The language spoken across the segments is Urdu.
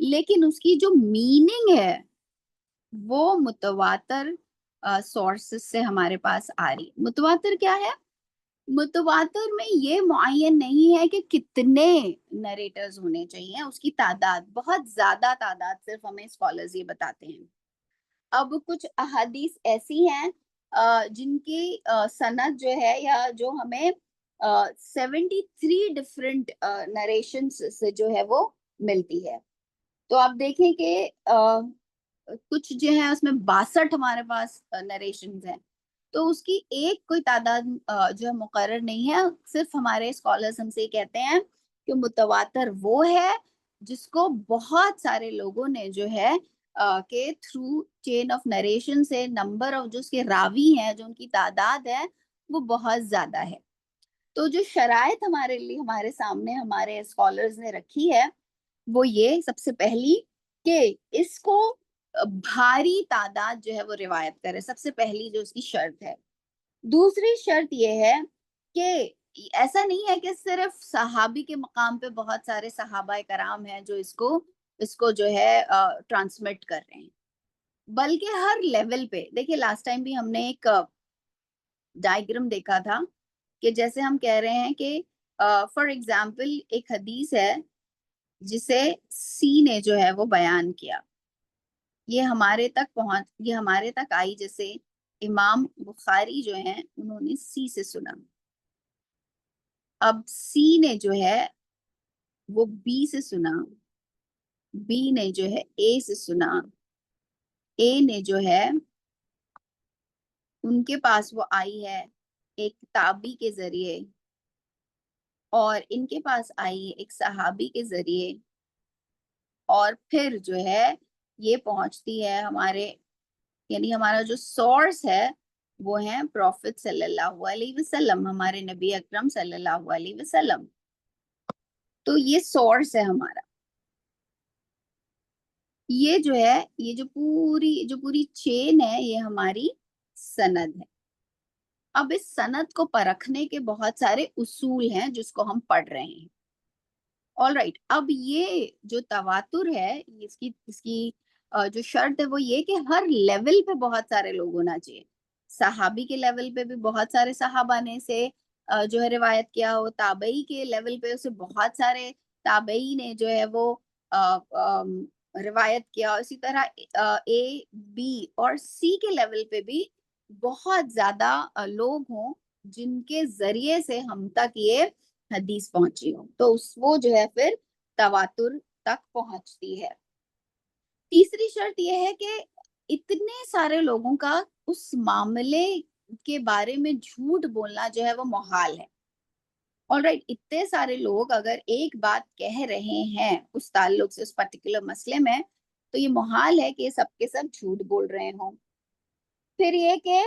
لیکن اس کی جو میننگ ہے وہ متواتر سورسز سے ہمارے پاس آ رہی. متواتر کیا ہے؟ متواتر میں یہ معین نہیں ہے کہ کتنے نریٹرز ہونے چاہیے، اس کی تعداد، بہت زیادہ تعداد صرف ہمیں اسکالرز یہ بتاتے ہیں. اب کچھ احادیث ایسی ہیں جن کی سند جو ہے یا جو ہمیں 73 ڈفرینٹ نریشنز سے جو ہے وہ ملتی ہے. تو آپ دیکھیں کہ کچھ جو ہے اس میں 62 ہمارے پاس نریشنز ہیں. تو اس کی ایک کوئی تعداد جو ہے مقرر نہیں ہے. صرف ہمارے اسکالرز ہم سے کہتے ہیں کہ متواتر وہ ہے جس کو بہت سارے لوگوں نے جو ہے کہ تھرو چین آف نریشن سے نمبر آف جو اس کے راوی ہیں، جو ان کی تعداد ہے، وہ بہت زیادہ ہے. تو جو شرائط ہمارے لیے ہمارے سامنے ہمارے اسکالرز نے رکھی ہے وہ یہ سب سے پہلی کہ اس کو بھاری تعداد جو ہے وہ روایت کرے. سب سے پہلی جو اس کی شرط ہے. دوسری شرط یہ ہے کہ ایسا نہیں ہے کہ صرف صحابی کے مقام پہ بہت سارے صحابہ کرام ہیں جو اس کو جو ہے ٹرانسمٹ کر رہے ہیں، بلکہ ہر لیول پہ. دیکھیں لاسٹ ٹائم بھی ہم نے ایک ڈائیگرام دیکھا تھا کہ جیسے ہم کہہ رہے ہیں کہ فار ایگزامپل ایک حدیث ہے جسے سی نے جو ہے وہ بیان کیا، یہ ہمارے تک آئی. جیسے امام بخاری جو ہیں انہوں نے سی سے سنا. اب سی نے جو ہے وہ بی سے سنا، بی نے جو ہے اے سے سنا، اے نے جو ہے ان کے پاس وہ آئی ہے ایک تابعی کے ذریعے، اور ان کے پاس آئی ہے ایک صحابی کے ذریعے، اور پھر جو ہے یہ پہنچتی ہے ہمارے، یعنی ہمارا جو سورس ہے وہ ہے پروفٹ صلی اللہ علیہ وسلم، ہمارے نبی اکرم صلی اللہ علیہ وسلم. تو یہ سورس ہے ہمارا. یہ جو ہے یہ جو پوری چین ہے یہ ہماری سند ہے. اب اس سند کو پرکھنے کے بہت سارے اصول ہیں جس کو ہم پڑھ رہے ہیں. All right. اب یہ جو تواتر ہے اس کی جو شرط ہے وہ یہ کہ ہر لیول پہ بہت سارے لوگ ہونا چاہیے. صحابی کے لیول پہ بھی بہت سارے صحابہ نے سے جو ہے روایت کیا ہو، تابعی کے لیول پہ اسے بہت سارے تابعی نے جو ہے وہ روایت کیا. اسی طرح اے بی اور سی کے لیول پہ بھی بہت زیادہ لوگ ہوں جن کے ذریعے سے ہم تک یہ حدیث پہنچی ہوں، تو وہ جو ہے پھر تواتر تک پہنچتی ہے. تیسری شرط یہ ہے کہ اتنے سارے لوگوں کا اس معاملے کے بارے میں جھوٹ بولنا جو ہے وہ محال ہے. All right. اتنے سارے لوگ اگر ایک بات کہہ رہے ہیں اس تعلق سے اس پرٹیکولر مسئلے میں، تو یہ محال ہے کہ سب کے سب جھوٹ بول رہے ہوں. پھر یہ کہ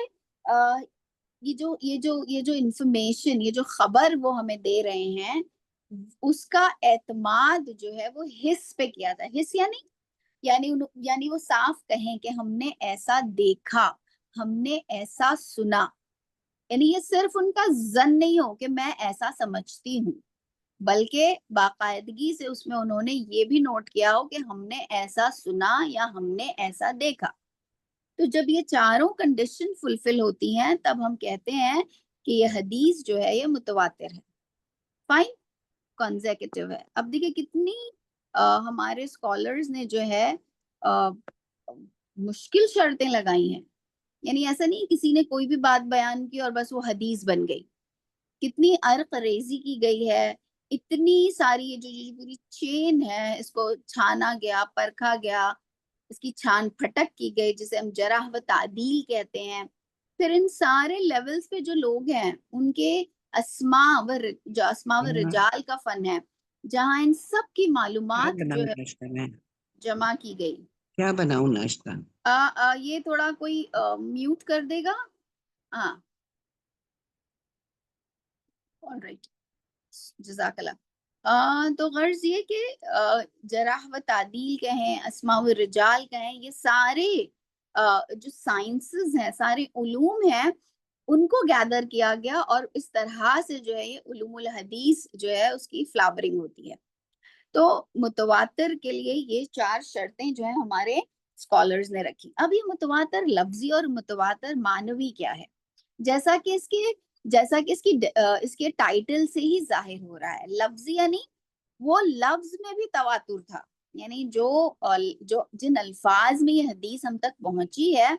یہ جو انفارمیشن، یہ جو خبر وہ ہمیں دے رہے ہیں، اس کا اعتماد جو ہے وہ حس پہ کیا جائے. حس یعنی وہ صاف کہیں کہ ہم نے ایسا دیکھا، ہم نے ایسا سنا. یعنی یہ صرف ان کا ظن نہیں ہو کہ میں ایسا سمجھتی ہوں، بلکہ باقاعدگی سے اس میں انہوں نے یہ بھی نوٹ کیا ہو کہ ہم نے ایسا سنا یا ہم نے ایسا دیکھا. تو جب یہ چاروں کنڈیشن فلفل ہوتی ہیں تب ہم کہتے ہیں کہ یہ حدیث جو ہے یہ متواتر ہے. فائن. کنزیکٹیو ہے. اب دیکھیں کتنی ہمارے اسکالرز نے جو ہے مشکل شرطیں لگائی ہیں. یعنی ایسا نہیں کسی نے کوئی بھی بات بیان کی اور بس وہ حدیث بن گئی. کتنی عرق ریزی کی گئی ہے. اتنی ساری جو پوری چین ہے اس کو چھانا گیا، پرکھا گیا، اس کی چھان پھٹک کی گئی جسے ہم جرح و تعدیل کہتے ہیں. پھر ان سارے لیولز پہ جو لوگ ہیں ان کے اسماء و رجال کا فن ہے جہاں ان سب کی معلومات جو ہے جمع کی گئی. کیا بناؤں ناشتہ؟ یہ تھوڑا کوئی میوٹ کر دے گا. ہاں آل رائٹ. جزاک اللہ. تو غرض یہ کہ جرح و تعدیل کہیں، اسماء و رجال کہیں، یہ سارے جو سائنسز ہیں، سارے علوم ہیں، ان کو گیدر کیا گیا اور اس طرح سے جو ہے یہ علوم الحدیث جو ہے اس کی فلاورنگ ہوتی ہے. تو متواتر کے لیے یہ 4 شرطیں جو ہیں ہمارے اسکالرز نے رکھی. اب یہ متواتر لفظی اور متواتر معنوی کیا ہے؟ جیسا کہ اس کے ٹائٹل سے ہی ظاہر ہو رہا ہے. لفظی یعنی وہ لفظ میں بھی تواتر تھا، یعنی جو جن الفاظ میں یہ حدیث ہم تک پہنچی ہے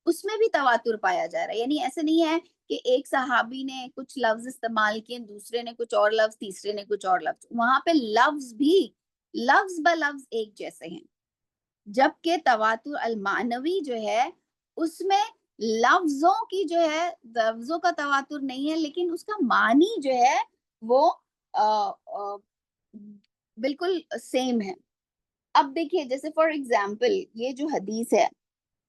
اس میں بھی تواتر پایا جا رہا ہے. یعنی ایسے نہیں ہے کہ ایک صحابی نے کچھ لفظ استعمال کیے، دوسرے نے کچھ اور لفظ، تیسرے نے کچھ اور لفظ. وہاں پہ لفظ بھی لفظ بہ لفظ ایک جیسے ہیں. جبکہ تواتر المعنوی جو ہے اس میں لفظوں کی جو ہے لفظوں کا تواتر نہیں ہے، لیکن اس کا معنی جو ہے وہ بالکل سیم ہے. اب دیکھیے جیسے فار ایگزامپل یہ جو حدیث ہے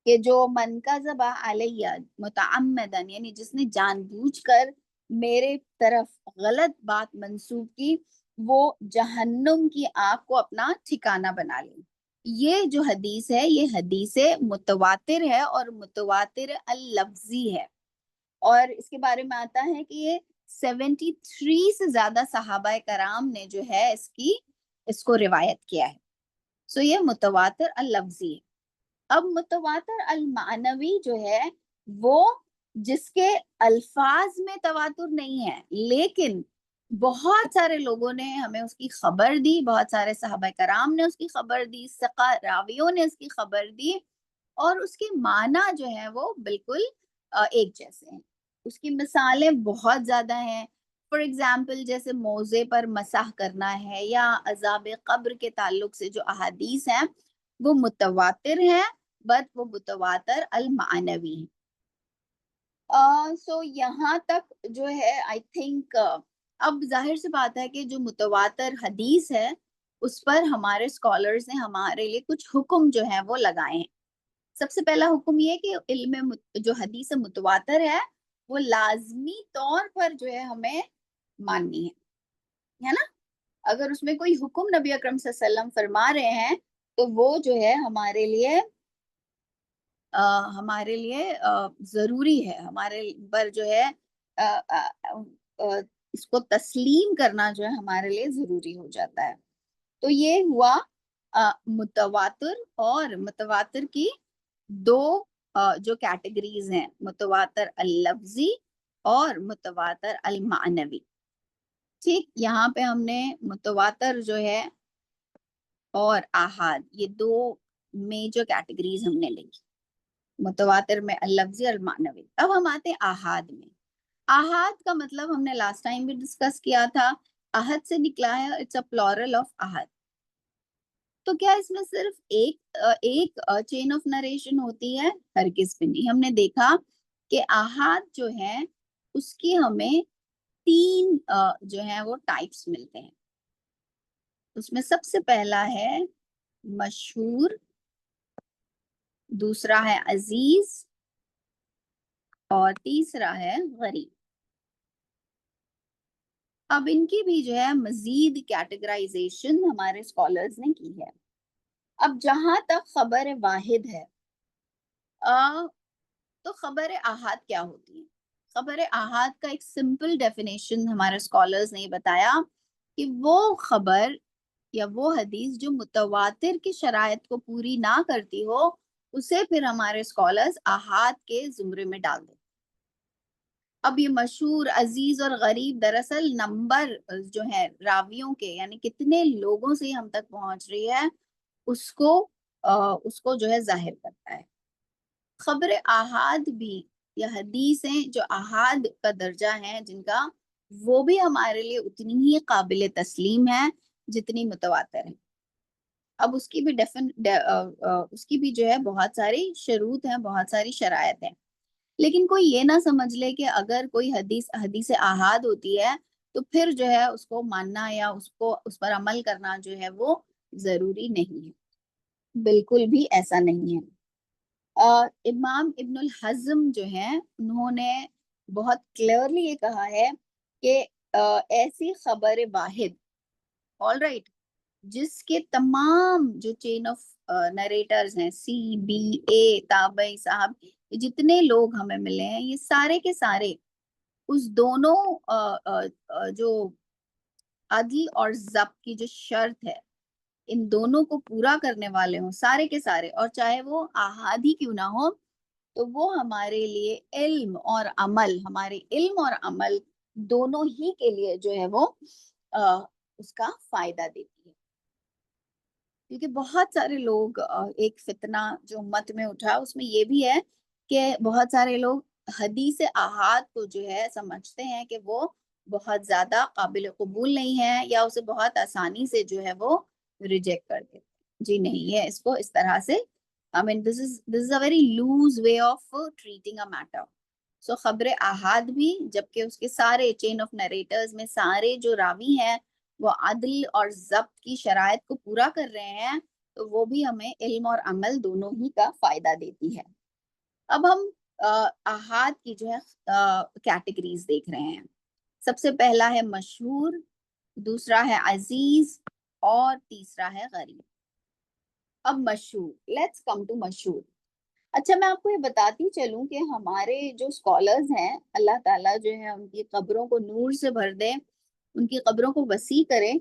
کہ جو من کذب علیہ متعمدن، یعنی جس نے جان بوجھ کر میرے طرف غلط بات منسوب کی، وہ جہنم کی آگ کو اپنا ٹھکانہ بنا لے. یہ جو حدیث ہے یہ حدیث متواتر ہے اور متواتر اللفظی ہے. اور اس کے بارے میں آتا ہے کہ یہ 73 سے زیادہ صحابہ کرام نے جو ہے اس کو روایت کیا ہے. سو یہ متواتر اللفظی ہے. اب متواتر المعنوی جو ہے وہ جس کے الفاظ میں تواتر نہیں ہے، لیکن بہت سارے لوگوں نے ہمیں اس کی خبر دی، بہت سارے صحابہ کرام نے اس کی خبر دی، ثقہ راویوں نے اس کی خبر دی، اور اس کے معنی جو ہے وہ بالکل ایک جیسے ہیں. اس کی مثالیں بہت زیادہ ہیں. فار ایگزامپل جیسے موضع پر مسح کرنا ہے، یا عذاب قبر کے تعلق سے جو احادیث ہیں وہ متواتر ہیں، بٹ وہ متواتر المعنوی ہیں. سو یہاں تک جو ہے آئی تھنک اب ظاہر سی بات ہے کہ جو متواتر حدیث ہے اس پر ہمارے اسکالرز نے ہمارے لیے کچھ حکم جو ہیں وہ لگائے ہیں. سب سے پہلا حکم یہ کہ علم جو حدیث متواتر ہے وہ لازمی طور پر جو ہے ہمیں ماننی ہے نا. اگر اس میں کوئی حکم نبی اکرم صلی اللہ علیہ وسلم فرما رہے ہیں تو وہ جو ہے ہمارے لیے ضروری ہے، ہمارے پر جو ہے اس کو تسلیم کرنا جو ہے ہمارے لیے ضروری ہو جاتا ہے. تو یہ ہوا متواتر. اور متواتر کی دو جو کیٹیگریز ہیں، متواتر اللفظی اور متواتر المعنوی. ٹھیک، یہاں پہ ہم نے متواتر جو ہے اور آحاد یہ دو میجر کیٹیگریز ہم نے لی، متواتر میں اللفظی اور المعنوی. اب ہم آتے آحاد میں. آحاد کا مطلب ہم نے لاسٹ ٹائم بھی ڈسکس کیا تھا، احد سے نکلا ہے، اٹس اے پلورل آف احد. تو کیا اس میں صرف ایک چین آف نریشن ہوتی ہے؟ ہرگز بھی نہیں. ہم نے دیکھا کہ آحاد جو ہے اس کی ہمیں 3 جو ہیں وہ ٹائپس ملتے ہیں. اس میں سب سے پہلا ہے مشہور، دوسرا ہے عزیز، اور تیسرا ہے غریب. اب ان کی بھی جو ہے مزید کیٹیگرائزیشن ہمارے اسکالرز نے کی ہے. اب جہاں تک خبر واحد ہے تو خبر احاد کیا ہوتی ہے؟ خبر احاد کا ایک سمپل ڈیفینیشن ہمارے اسکالرز نے بتایا کہ وہ خبر یا وہ حدیث جو متواتر کی شرائط کو پوری نہ کرتی ہو اسے پھر ہمارے اسکالرز احاد کے زمرے میں ڈال دیتے. اب یہ مشہور، عزیز اور غریب دراصل نمبر جو ہے راویوں کے، یعنی کتنے لوگوں سے ہم تک پہنچ رہی ہے اس کو جو ہے ظاہر کرتا ہے. خبر احاد بھی یا حدیثیں جو احاد کا درجہ ہیں جن کا، وہ بھی ہمارے لیے اتنی ہی قابل تسلیم ہے جتنی متواتر ہے. اب اس کی بھی جو ہے بہت ساری شروط ہیں، بہت ساری شرائط ہیں. لیکن کوئی یہ نہ سمجھ لے کہ اگر کوئی حدیث احاد ہوتی ہے تو پھر جو ہے اس کو ماننا یا اس پر عمل کرنا جو ہے وہ ضروری نہیں ہے. بالکل بھی ایسا نہیں ہے. امام ابن الحزم جو ہیں انہوں نے بہت کلیئرلی یہ کہا ہے کہ ایسی خبر واحد آل رائٹ جس کے تمام جو چین آف نریٹرز ہیں، سی بی اے تابعی صاحب، جتنے لوگ ہمیں ملے ہیں یہ سارے کے سارے اس دونوں جو عدل اور ضبط کی جو شرط ہے ان دونوں کو پورا کرنے والے ہوں سارے کے سارے، اور چاہے وہ احاد ہی کیوں نہ ہو، تو وہ ہمارے لیے علم اور عمل، ہمارے علم اور عمل دونوں ہی کے لیے جو ہے وہ اس کا فائدہ دیتی ہے. کیونکہ بہت سارے لوگ ایک فتنہ جو امت میں اٹھا اس میں یہ بھی ہے کہ بہت سارے لوگ حدیث احاد کو جو ہے سمجھتے ہیں کہ وہ بہت زیادہ قابل قبول نہیں ہے، یا اسے بہت آسانی سے جو ہے وہ ریجیکٹ کر دیتے. جی نہیں، یہ اس کو اس طرح سے this is a very loose way of treating a matter. سو خبر احاد بھی جبکہ اس کے سارے چین آف نریٹرز میں سارے جو راوی ہیں وہ عدل اور ضبط کی شرائط کو پورا کر رہے ہیں، تو وہ بھی ہمیں علم اور عمل دونوں ہی کا فائدہ دیتی ہے. اب ہم احاد کی جو ہے کیٹیگریز دیکھ رہے ہیں. سب سے پہلا ہے مشہور، دوسرا ہے عزیز، اور تیسرا ہے غریب. اب مشہور، لیٹس کم ٹو مشہور. اچھا میں آپ کو یہ بتاتی چلوں کہ ہمارے جو اسکالرز ہیں، اللہ تعالیٰ جو ہے ان کی قبروں کو نور سے بھر دے، ان کی قبروں کو وسیع کرے،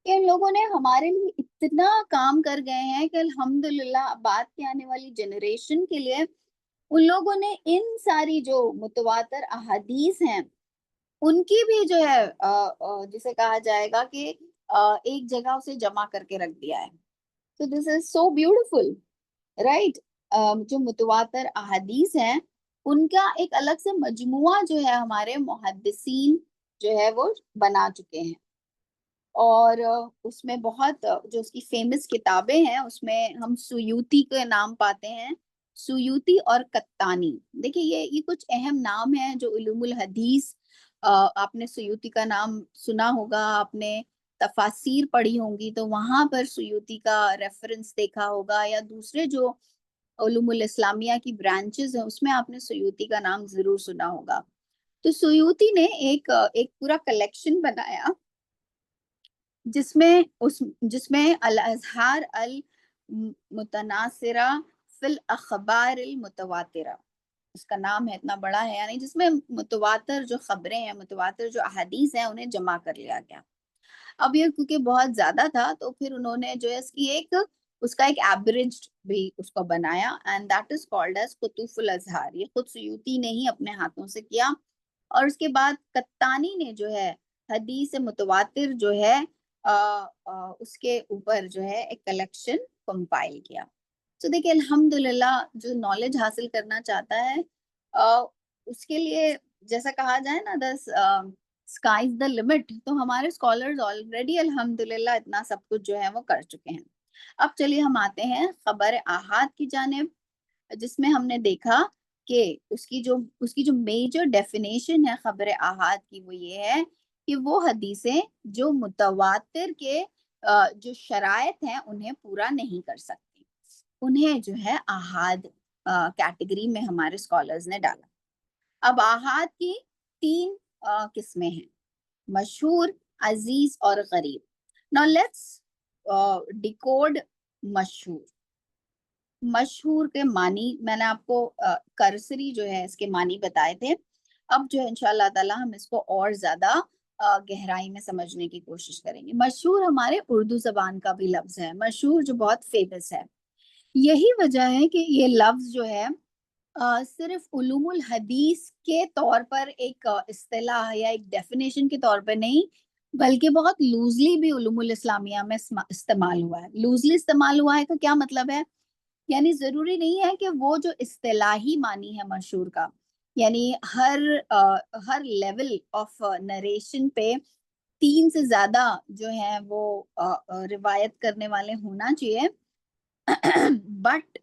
کہ ان لوگوں نے ہمارے لیے اتنا کام کر گئے ہیں کہ الحمدللہ بعد کے آنے والی جنریشن کے لیے ان لوگوں نے ان ساری جو متواتر احادیث ہیں ان کی بھی جو ہے جسے کہا جائے گا کہ ایک جگہ اسے جمع کر کے رکھ دیا ہے. So this is so beautiful, right? جو متواتر احادیث ہیں ان کا ایک الگ سے مجموعہ جو ہے ہمارے محدثین جو ہے وہ بنا چکے ہیں، اور اس میں بہت جو اس کی فیمس کتابیں ہیں اس میں ہم سیوطی کے نام پاتے ہیں، سیوطی اور قطانی. دیکھیں یہ کچھ اہم نام ہیں جو علوم الحدیث، آپ نے سیوطی کا نام سنا ہوگا، آپ نے تفاسیر پڑھی ہوں گی تو وہاں پر سیوطی کا ریفرنس دیکھا ہوگا، یا دوسرے جو علوم الاسلامیہ کی برانچز ہیں اس میں آپ نے سیوطی کا نام ضرور سنا ہوگا. تو سیوطی نے ایک پورا کلیکشن بنایا جس میں الاظہار المتناثرہ فی الاخبار المتواترہ، اس کا نام ہے، اتنا بڑا ہے، یعنی جس میں متواتر جو خبریں ہیں، متواتر جو احادیث ہیں انہیں جمع کر لیا گیا. اب یہ کیونکہ بہت زیادہ تھا تو پھر انہوں نے جو ہے اس کا ایک ایبریج بھی اس کو بنایا، and that is called as قطوف الاظہار. یہ خود سیوطی نے ہی اپنے ہاتھوں سے کیا، اور اس کے بعد قطانی نے جو ہے حدیث متواتر جو ہے اس کے اوپر جو ہے ایک کلیکشن کمپائل کیا. تو دیکھیں الحمدللہ جو نالج حاصل کرنا چاہتا ہے اس کے لیے جیسا کہا جائے نا اسکائی از دا لمٹ، تو ہمارے اسکالرز آلریڈی الحمدللہ اتنا سب کچھ جو ہے وہ کر چکے ہیں. اب چلیے ہم آتے ہیں خبر احاد کی جانب، جس میں ہم نے دیکھا کہ اس کی جو میجر ڈیفینیشن ہے خبر احاد کی وہ یہ ہے کہ وہ حدیثیں جو متواتر کے جو شرائط ہیں انہیں پورا نہیں کر سکتی، انہیں جو ہے احاد کیٹیگری میں ہمارے اسکالرز نے ڈالا. اب احاد کی 3 قسمیں ہیں، مشہور، عزیز اور غریب. Now let's decode مشہور. مشہور کے معنی میں نے آپ کو کرسری جو ہے اس کے معنی بتائے تھے. اب جو ہے انشاءاللہ تعالی ہم اس کو اور زیادہ گہرائی میں سمجھنے کی کوشش کریں گے. مشہور ہمارے اردو زبان کا بھی لفظ ہے، مشہور جو بہت فیمس ہے. یہی وجہ ہے کہ یہ لفظ جو ہے صرف علوم الحدیث کے طور پر ایک اصطلاح یا ایک ڈیفینیشن کے طور پر نہیں، بلکہ بہت لوزلی بھی علوم الاسلامیہ میں استعمال ہوا ہے. لوزلی استعمال ہوا ہے تو کیا مطلب ہے؟ یعنی ضروری نہیں ہے کہ وہ جو اصطلاحی معنی ہے مشہور کا، یعنی ہر لیول آف نریشن پہ 3 سے زیادہ جو ہے وہ روایت کرنے والے ہونا چاہیے. بٹ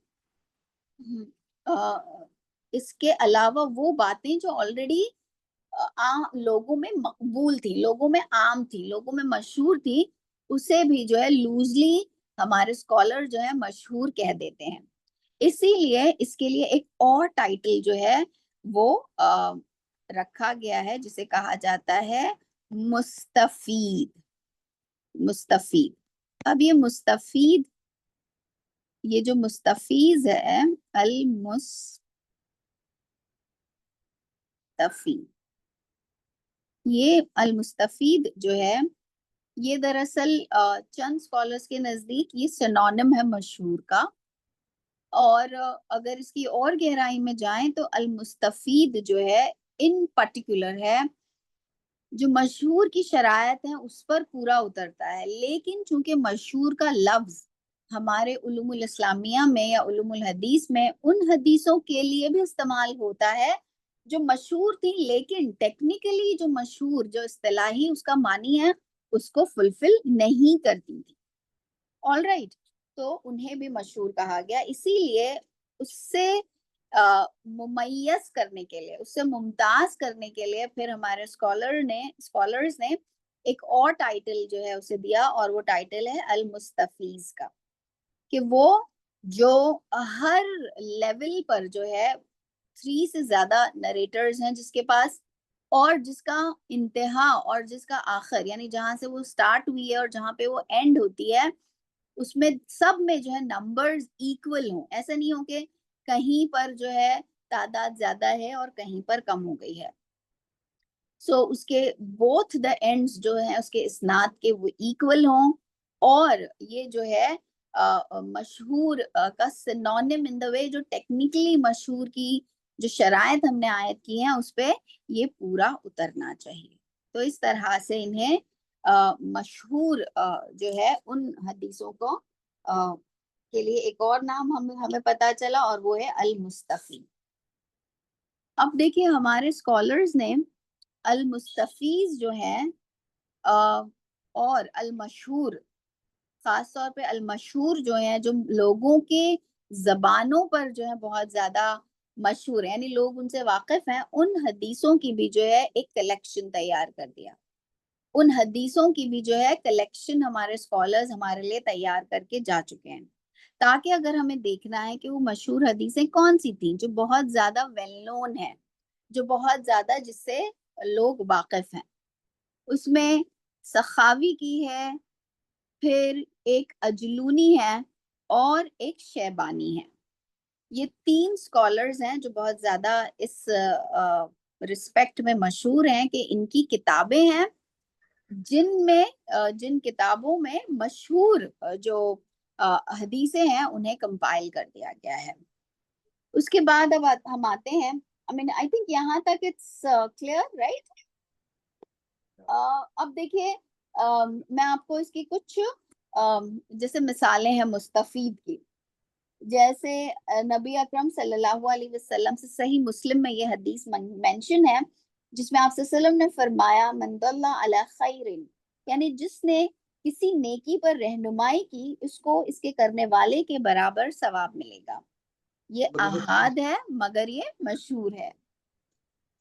اس کے علاوہ وہ باتیں جو آلریڈی لوگوں میں مقبول تھی، لوگوں میں عام تھی، لوگوں میں مشہور تھی، اسے بھی جو ہے لوزلی ہمارے اسکالر جو ہے مشہور کہہ دیتے ہیں. اسی لیے اس کے لیے ایک اور ٹائٹل جو ہے وہ رکھا گیا ہے جسے کہا جاتا ہے مستفید. مستفید. اب یہ مستفید، یہ جو مستفیض ہے، المستفید، یہ المستفید جو ہے یہ دراصل چند اسکالرس کے نزدیک یہ سینونیم ہے مشہور کا، اور اگر اس کی اور گہرائی میں جائیں تو المستفید جو ہے ان پرٹیکولر ہے، جو مشہور کی شرائط ہیں اس پر پورا اترتا ہے، لیکن چونکہ مشہور کا لفظ ہمارے علوم الاسلامیہ میں یا علوم الحدیث میں ان حدیثوں کے لیے بھی استعمال ہوتا ہے جو مشہور تھی، لیکن ٹیکنیکلی جو مشہور، جو اصطلاحی اس کا معنی ہے، اس کو فلفل نہیں کرتی تھی. آل رائٹ، تو انہیں بھی مشہور کہا گیا. اسی لیے اس سے ممیز کرنے کے لیے، اس سے ممتاز کرنے کے لیے پھر ہمارے اسکالرز نے ایک اور ٹائٹل جو ہے اسے دیا، اور وہ ٹائٹل ہے المستفیض کا، کہ وہ جو ہر لیول پر جو ہے 3 سے زیادہ نریٹرز ہیں جس کے پاس، اور جس کا انتہا اور جس کا آخر، یعنی جہاں سے وہ سٹارٹ ہوئی ہے اور جہاں پہ وہ اینڈ ہوتی ہے، اس میں سب میں جو ہے نمبرز ایکول ہوں. ایسا نہیں ہو کہ کہیں پر جو ہے تعداد زیادہ ہے اور کہیں پر کم ہو گئی ہے. سو اس کے بوتھ دا اینڈز جو ہیں اس کے اسناد کے وہ ایکول ہوں، اور یہ جو ہے مشہور کا سینونیم ان دا وے، جو ٹیکنیکلی مشہور کی جو شرائط ہم نے عائد کی ہیں اس پہ یہ پورا اترنا چاہیے. تو اس طرح سے انہیں مشہور جو ہے ان حدیثوں کو کے لیے ایک اور نام ہمیں پتا چلا، اور وہ ہے المستفی. اب دیکھیے ہمارے اسکالرز نے المستفیض جو ہے اور المشہور، خاص طور پہ المشہور جو ہیں، جو لوگوں کے زبانوں پر جو ہے بہت زیادہ مشہور ہیں، یعنی لوگ ان سے واقف ہیں، ان حدیثوں کی بھی جو ہے ایک کلیکشن تیار کر دیا. ان حدیثوں کی بھی جو ہے کلیکشن ہمارے اسکالرز ہمارے لیے تیار کر کے جا چکے ہیں، تاکہ اگر ہمیں دیکھنا ہے کہ وہ مشہور حدیثیں کون سی تھیں جو بہت زیادہ ویل نون ہیں، جو بہت زیادہ جس سے لوگ واقف ہیں. اس میں سخاوی کی ہے، پھر ایک اجلونی ہے، اور ایک شیبانی ہے. یہ 3 اسکالرز ہیں جو بہت زیادہ اس رسپیکٹ میں مشہور ہیں کہ ان کی کتابیں ہیں جن کتابوں میں مشہور جو حدیثیں ہیں انہیں کمپائل کر دیا گیا ہے. اس کے بعد اب ہم آتے ہیں، I think یہاں تک it's clear, right؟ اب دیکھیے میں آپ کو اس کی کچھ جیسے مثالیں ہیں مستفید کی، جیسے نبی اکرم صلی اللہ علیہ وسلم سے صحیح مسلم میں یہ حدیث مینشن ہے جس میں آپ صلی اللہ علیہ وسلم نے فرمایا من دل علی خیر، یعنی جس نے کسی نیکی پر رہنمائی کی اس کو اس کے کرنے والے کے برابر ثواب ملے گا. یہ احاد ہے مگر یہ مشہور ہے.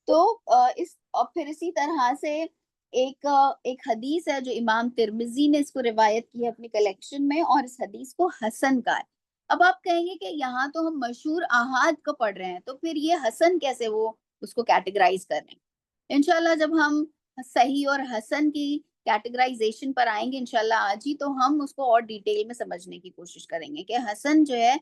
تو پھر اسی طرح سے ایک حدیث ہے جو امام ترمذی نے اس کو روایت کی ہے اپنی کلیکشن میں، اور اس حدیث کو حسن کا ہے. اب آپ کہیں گے کہ یہاں تو ہم مشہور احاد کو پڑھ رہے ہیں، تو پھر یہ حسن کیسے وہ اس کو کیٹیگرائز کر رہے ہیں؟ انشاءاللہ جب ہم صحیح اور حسن کی کیٹیگرائزیشن پر آئیں گے انشاءاللہ آج ہی، تو ہم اس کو اور ڈیٹیل میں سمجھنے کی کوشش کریں گے کہ حسن جو ہے،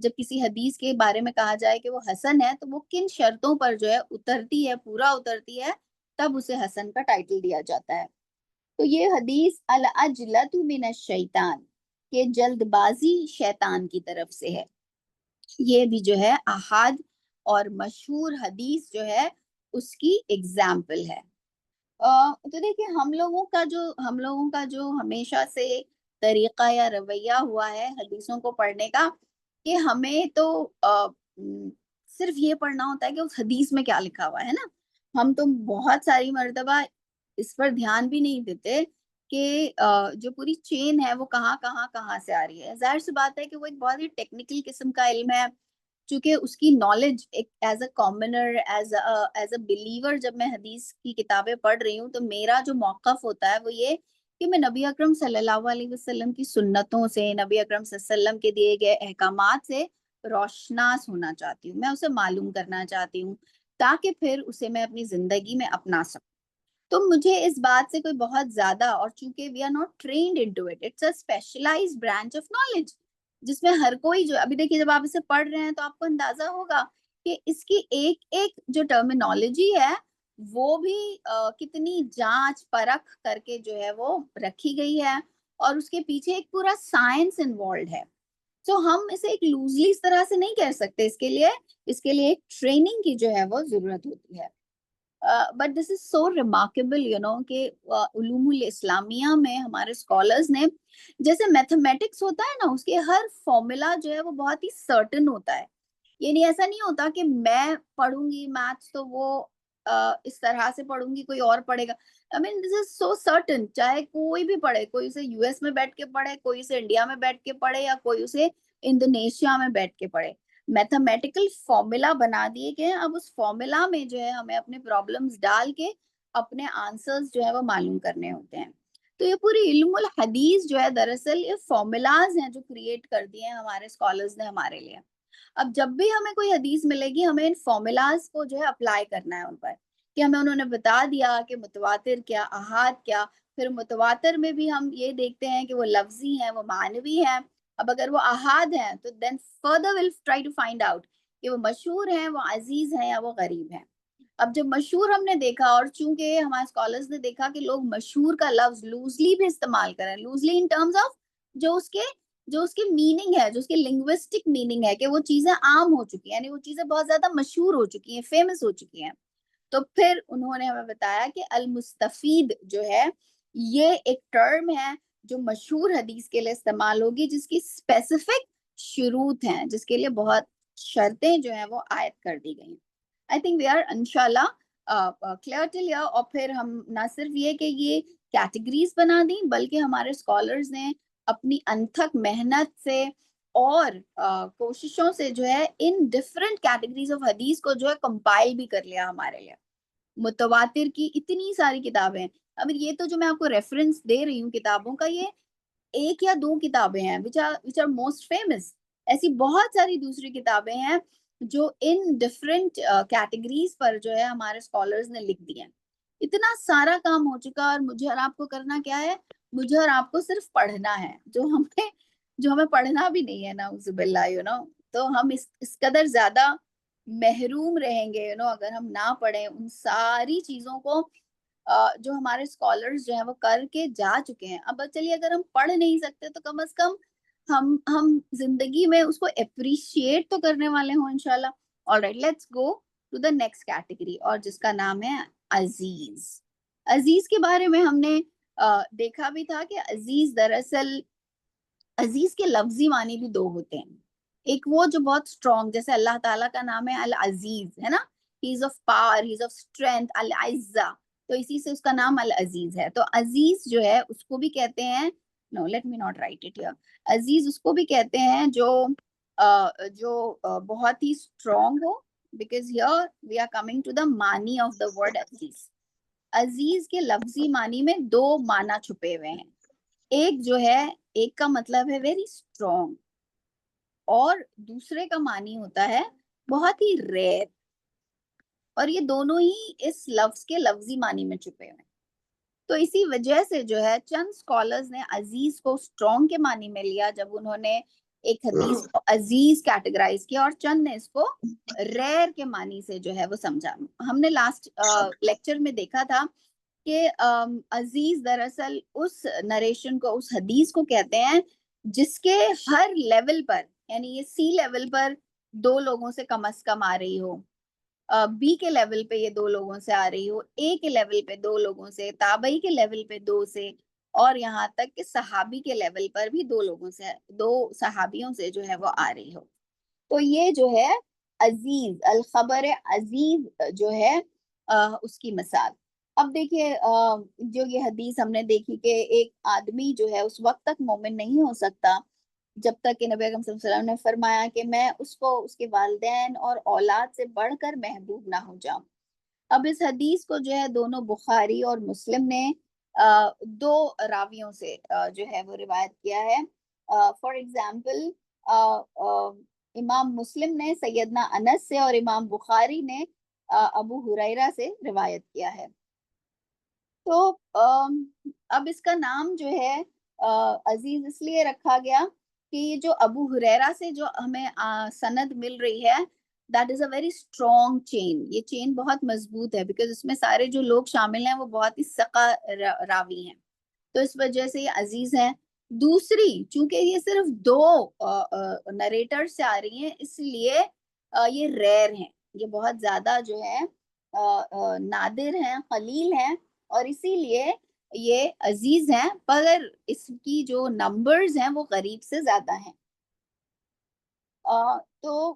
جب کسی حدیث کے بارے میں کہا جائے کہ وہ حسن ہے تو وہ کن شرطوں پر جو ہے اترتی ہے، پورا اترتی ہے، تب اسے حسن کا ٹائٹل دیا جاتا ہے. تو یہ حدیث العجلۃ من الشیطان، کہ جلد بازی شیطان کی طرف سے ہے، یہ بھی جو ہے احاد اور مشہور حدیث جو ہے اس کی ایگزامپل ہے. تو دیکھیں ہم لوگوں کا جو ہمیشہ سے طریقہ یا رویہ ہوا ہے حدیثوں کو پڑھنے کا، کہ ہمیں تو صرف یہ پڑھنا ہوتا ہے کہ اس حدیث میں کیا لکھا ہوا ہے نا. ہم تو بہت ساری مرتبہ اس پر دھیان بھی نہیں دیتے کہ جو پوری چین ہے وہ کہاں سے آ رہی ہے. ظاہر سی بات ہے کہ وہ ایک بہت ہی ٹیکنیکل قسم کا علم ہے، چونکہ اس کی knowledge as a commoner, as a believer, جب میں حدیث کی کتابیں پڑھ رہی ہوں تو میرا جو موقف ہوتا ہے وہ یہ کہ میں نبی اکرم صلی اللہ علیہ وسلم کی سنتوں سے، نبی اکرم صلی اللہ علیہ وسلم کے دیے گئے احکامات سے روشناس ہونا چاہتی ہوں، میں اسے معلوم کرنا چاہتی ہوں تاکہ پھر اسے میں اپنی زندگی میں اپنا سکوں. تو مجھے اس بات سے کوئی بہت زیادہ، اور چونکہ we are not trained into it, it's a specialised branch of knowledge جس میں ہر کوئی جو ابھی دیکھیے جب آپ اسے پڑھ رہے ہیں تو آپ کو اندازہ ہوگا کہ اس کی ایک جو ٹرمینالوجی ہے وہ بھی کتنی جانچ پرکھ کر کے جو ہے وہ رکھی گئی ہے، اور اس کے پیچھے ایک پورا سائنس انوالوڈ ہے. تو ہم اسے ایک لوزلی اس طرح سے نہیں کہہ سکتے. اس کے لیے ایک ٹریننگ کی جو ہے وہ ضرورت ہوتی ہے. But this is so remarkable کہ علوم الاسلامیہ میں ہمارے اسکالرز نے، جیسے میتھمیٹکس ہوتا ہے نا، اس کے ہر فارمولا جو ہے وہ بہت ہی سرٹن ہوتا ہے. یعنی ایسا نہیں ہوتا کہ میں پڑھوں گی میتھس تو وہ اس طرح سے پڑھوں گی، کوئی اور پڑھے گا. I mean, this is so certain. چاہے کوئی بھی پڑھے، کوئی اسے یو ایس میں بیٹھ کے پڑھے، کوئی اسے انڈیا میں بیٹھ کے پڑھے، یا کوئی اسے انڈونیشیا میں بیٹھ کے پڑھے. میتھمیٹیکل فارمولا بنا دیے گئے. اب اس فارمولا میں جو ہے ہمیں اپنے پرابلمس ڈال کے اپنے آنسرز جو ہے وہ معلوم کرنے ہوتے ہیں. تو یہ پوری علم الحدیث جو ہے دراصل یہ فارمولاز ہیں جو کریٹ کر دیے ہیں ہمارے اسکالرز نے ہمارے لیے. اب جب بھی ہمیں کوئی حدیث ملے گی، ہمیں ان فارمولاز کو جو ہے اپلائی کرنا ہے ان پر، کہ ہمیں انہوں نے بتا دیا کہ متواتر کیا، احاد کیا. پھر متواتر میں بھی ہم یہ دیکھتے ہیں کہ وہ لفظی ہیں، وہ معنوی ہیں. اب اگر وہ احاد ہیں تو then further will try to find out کہ وہ مشہور ہیں، وہ عزیز ہیں، یا وہ غریب ہیں. اب جب مشہور ہم نے دیکھا، اور چونکہ ہمارے اسکالرز نے دیکھا کہ لوگ مشہور کا لفظ لوزلی بھی استعمال کریں، لوزلی ان ٹرمز آف جو اس کی میننگ ہے، جو اس کی لنگوسٹک میننگ ہے، کہ وہ چیزیں عام ہو چکی ہیں، یعنی وہ چیزیں بہت زیادہ مشہور ہو چکی ہیں، فیمس ہو چکی ہیں. تو پھر انہوں نے ہمیں بتایا کہ المستفید جو ہے یہ ایک ٹرم ہے جو مشہور حدیث کے لیے استعمال ہوگی، جس کی اسپیسیفک شروط ہیں، جس کے لیے بہت شرطیں جو ہیں وہ عائد کر دی گئی. آئی تھنک وی آر انشاءاللہ کلیئر ٹل یور. اور پھر ہم نہ صرف یہ کہ یہ کیٹیگریز بنا دیں، بلکہ ہمارے اسکالرز نے اپنی انتھک محنت سے اور کوششوں سے جو ہے ان ڈفرینٹ کیٹیگریز آف حدیث کو جو ہے کمپائل بھی کر لیا ہمارے لیے. متواتر کی اتنی ساری کتابیں. اب یہ تو جو میں آپ کو ریفرنس دے رہی ہوں کتابوں کا، یہ ایک یا دو کتابیں ہیں which are most famous. ایسی بہت ساری دوسری کتابیں ہیں جو ان ڈفرینٹ کیٹیگریز پر جو ہے ہمارے اسکالرز نے لکھ دی ہیں. اتنا سارا کام ہو چکا، اور مجھے اور آپ کو کرنا کیا ہے؟ مجھے اور آپ کو صرف پڑھنا ہے، جو ہمیں پڑھنا بھی نہیں ہے، نعوذ باللہ. تو ہم اس قدر زیادہ محروم رہیں گے اگر ہم نہ پڑھیں ان ساری چیزوں کو جو ہمارے اسکالرز جو ہیں وہ کر کے جا چکے ہیں. اب چلیے اگر ہم پڑھ نہیں سکتے تو کم از کم ہم زندگی میں اس کو اپریشیٹ تو کرنے والے ہوں انشاءاللہ. Alright, let's go to the next category, اور جس کا نام ہے عزیز. عزیز کے بارے میں ہم نے دیکھا بھی تھا کہ عزیز دراصل، عزیز کے لفظی معنی بھی دو ہوتے ہیں. ایک وہ جو بہت اسٹرانگ، جیسے اللہ تعالیٰ کا نام ہے العزیز، ہے نا، he is of power, he is of strength, العزہ، تو اسی سے اس کا نام العزیز ہے. تو عزیز جو ہے اس کو بھی کہتے ہیں، no let me not write it here. عزیز اس کو بھی کہتے ہیں جو بہت ہی اسٹرانگ ہو، because here we are coming to the معنی آف دا ورڈ عزیز. عزیز کے لفظی معنی میں دو معنی چھپے ہوئے ہیں. ایک کا مطلب ہے ویری اسٹرانگ، اور دوسرے کا معنی ہوتا ہے بہت ہی ریئر. اور یہ دونوں ہی اس لفظ کے لفظی معنی میں چھپے ہوئے ہیں. تو اسی وجہ سے جو ہے چند اسکالرز نے عزیز کو اسٹرانگ کے معنی میں لیا جب انہوں نے ایک حدیث کو عزیز کیٹیگرائز کیا، اور چند نے اس کو ریئر کے معنی سے جو ہے وہ سمجھا. ہم نے لاسٹ لیکچر میں دیکھا تھا کہ عزیز دراصل اس نریشن کو، اس حدیث کو کہتے ہیں جس کے ہر لیول پر، یعنی یہ سی لیول پر دو لوگوں سے کم از کم آ رہی ہو، بی کے لیول پہ یہ دو لوگوں سے آ رہی ہو، اے کے لیول پہ دو لوگوں سے، تابعی کے لیول پہ دو سے، اور یہاں تک کہ صحابی کے لیول پر بھی دو صحابیوں سے جو ہے وہ آ رہی ہو. تو یہ جو ہے عزیز، الخبر عزیز جو ہے اس کی مثال. اب دیکھیے جو یہ حدیث ہم نے دیکھی کہ ایک آدمی جو ہے اس وقت تک مومن نہیں ہو سکتا جب تک کہ نبی اکرم صلی اللہ علیہ وسلم نے فرمایا کہ میں اس کو اس کے والدین اور اولاد سے بڑھ کر محبوب نہ ہو جاؤں. اب اس حدیث کو جو ہے دونوں بخاری اور مسلم نے دو راویوں سے جو ہے وہ روایت کیا ہے. فار ایگزامپل امام مسلم نے سیدنا انس سے، اور امام بخاری نے ابو ہریرہ سے روایت کیا ہے. تو اب اس کا نام جو ہے عزیز اس لیے رکھا گیا کہ یہ جو ابو ہریرہ سے جو ہمیں سند مل رہی ہے، that is a very strong chain. یہ چین بہت مضبوط ہے بیکاز اس میں سارے جو لوگ شامل ہیں وہ بہت ہی ثقہ راوی ہیں, تو اس وجہ سے یہ عزیز ہیں. دوسری, چونکہ یہ صرف دو نریٹر سے آ رہی ہیں, اس لیے یہ ریئر ہیں, یہ بہت زیادہ جو ہے نادر ہیں, قلیل ہیں, اور اسی لیے یہ عزیز ہیں, پر اس کی جو نمبرز ہیں وہ غریب سے زیادہ ہیں. تو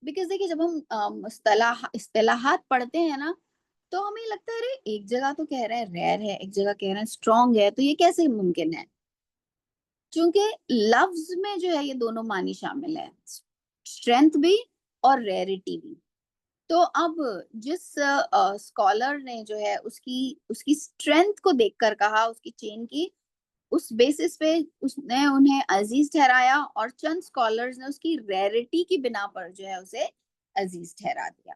بیکاز دیکھیے جب ہم اصطلاحات پڑھتے ہیں نا, تو ہمیں لگتا ہے ایک جگہ تو کہہ رہے ہیں ریئر ہے, ایک جگہ کہہ رہے ہیں اسٹرانگ ہے, تو یہ کیسے ممکن ہے؟ چونکہ لفظ میں جو ہے یہ دونوں معنی شامل ہے, اسٹرینتھ بھی اور ریئرٹی بھی. تو اب جس اسکالر نے جو ہے اس کی اسٹرینتھ کو دیکھ کر کہا, اس کی چین کی, اس بیسس پہ اس نے انہیں عزیز ٹھہرایا, اور چند اسکالرز نے اس کی ریئرٹی کی بنا پر جو ہے اسے عزیز ٹھہرا دیا.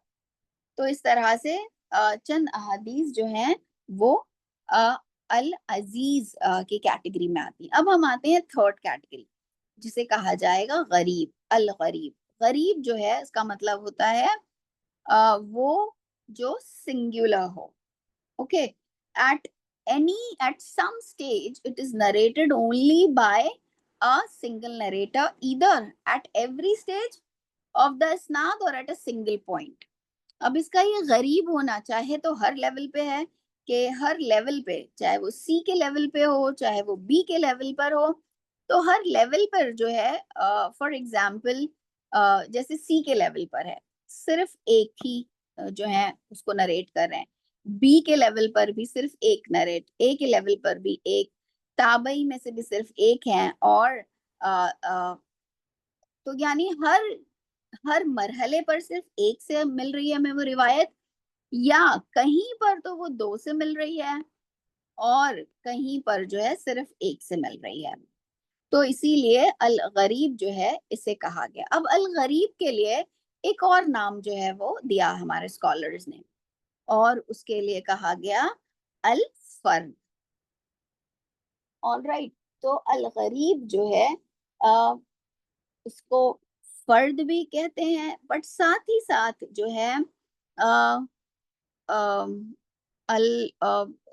تو اس طرح سے چند احادیث جو ہیں وہ العزیز کی کیٹیگری میں آتی ہیں. اب ہم آتے ہیں تھرڈ کیٹیگری, جسے کہا جائے گا غریب. الغریب, غریب جو ہے اس کا مطلب ہوتا ہے وہ جو singular who. Okay, at some stage it is narrated only by a single narrator, either at every stage of the isnad or at a single point. اب اس کا یہ غریب ہونا چاہے تو ہر لیول پہ ہے, کہ ہر لیول پہ, چاہے وہ سی کے لیول پہ ہو, چاہے وہ بی کے لیول پر ہو, تو ہر لیول پر جو ہے فار ایگزامپل جیسے سی کے لیول پر ہے صرف ایک ہی جو ہے اس کو نریٹ کر رہے ہیں, بی کے لیول پر بھی صرف ایک نریٹ, اے کے لیول پر بھی ایک, تابعی میں سے بھی صرف ایک ہیں, اور تو یعنی ہر مرحلے پر صرف ایک سے مل رہی ہے ہمیں وہ روایت, یا کہیں پر تو وہ دو سے مل رہی ہے, اور کہیں پر جو ہے صرف ایک سے مل رہی ہے. تو اسی لیے الغریب جو ہے اسے کہا گیا. اب الغریب کے لیے ایک اور نام جو ہے وہ دیا ہمارے اسکالرز نے, اور اس کے لیے کہا گیا الفرد. آل رائٹ, تو الغریب جو ہے اس کو فرد بھی کہتے ہیں, بٹ ساتھ ہی ساتھ جو ہے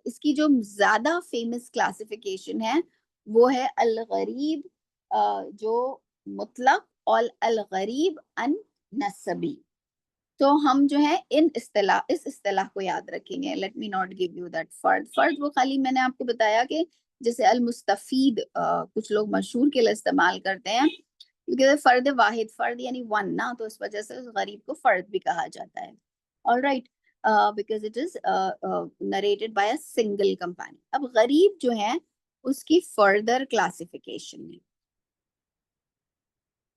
اس کی جو زیادہ فیمس کلاسیفیکیشن ہے وہ ہے الغریب جو مطلق اور الغریب ان نسبی. تو ہم جو ہے اس اصطلاح کو یاد رکھیں گے. Late me not give you that فرد وہ خالی میں نے آپ کو بتایا کہ جیسے المستفید کچھ لوگ مشہور کے لیے استعمال کرتے ہیں, کیونکہ فرد واحد, فرد یعنی ون نا, تو اس وجہ سے غریب کو فرد بھی کہا جاتا ہے. All right, because it is narrated by a single companion. اب غریب جو ہے اس کی فردر کلاسیفیکیشن ہے.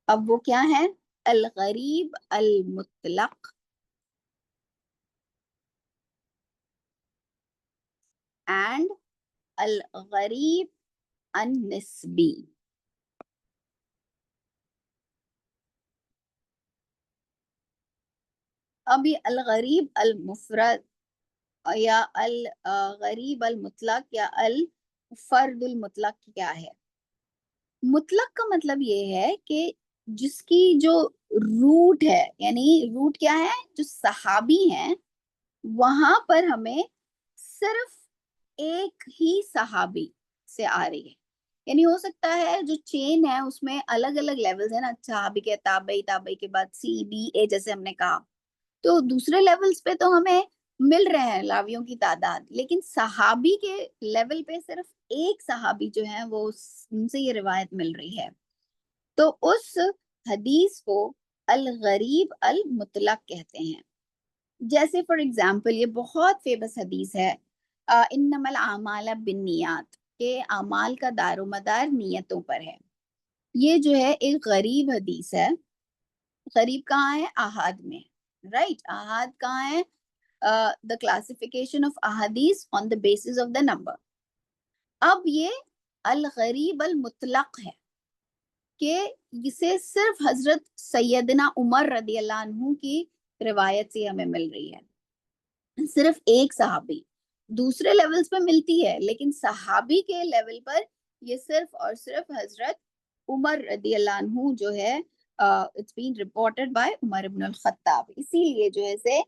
اب وہ کیا ہے؟ الغریب المطلق اینڈ الغریب النسبی. اب یہ الغریب المفرد یا الغریب المطلق یا الفرد المطلق کیا ہے؟ مطلق کا مطلب یہ ہے کہ جس کی جو روٹ ہے, یعنی روٹ کیا ہے, جو صحابی ہیں وہاں پر ہمیں صرف ایک ہی صحابی سے آ رہی ہے. یعنی ہو سکتا ہے جو چین ہے اس میں الگ الگ لیولز ہیں نا, صحابی کے تابعی, تابعی کے بعد سی بی اے جیسے ہم نے کہا, تو دوسرے لیولز پہ تو ہمیں مل رہے ہیں لاویوں کی تعداد, لیکن صحابی کے لیول پہ صرف ایک صحابی جو ہے وہ ان سے یہ روایت مل رہی ہے. تو اس حدیث کو الغریب المطلق کہتے ہیں. جیسے فار ایگزامپل یہ بہت فیمس حدیث ہے, انما الاعمال بالنیات, کہ اعمال کا دار و مدار نیتوں پر ہے. یہ جو ہے ایک غریب حدیث ہے. غریب کہاں ہے؟ احاد میں, رائٹ. احاد کہاں ہے؟ the classification of ahadith on the basis of the number. اب یہ الغریب المطلق ہے کہ اسے صرف حضرت سیدنا عمر رضی اللہ عنہ کی روایت سے ہمیں مل رہی ہے, صرف ایک صحابی. دوسرے لیولز پہ ملتی ہے لیکن صحابی کے لیول پر یہ صرف اور صرف حضرت عمر رضی اللہ عنہ جو ہے it's been reported by عمر ابن الخطاب. اسی لیے جو ہے سے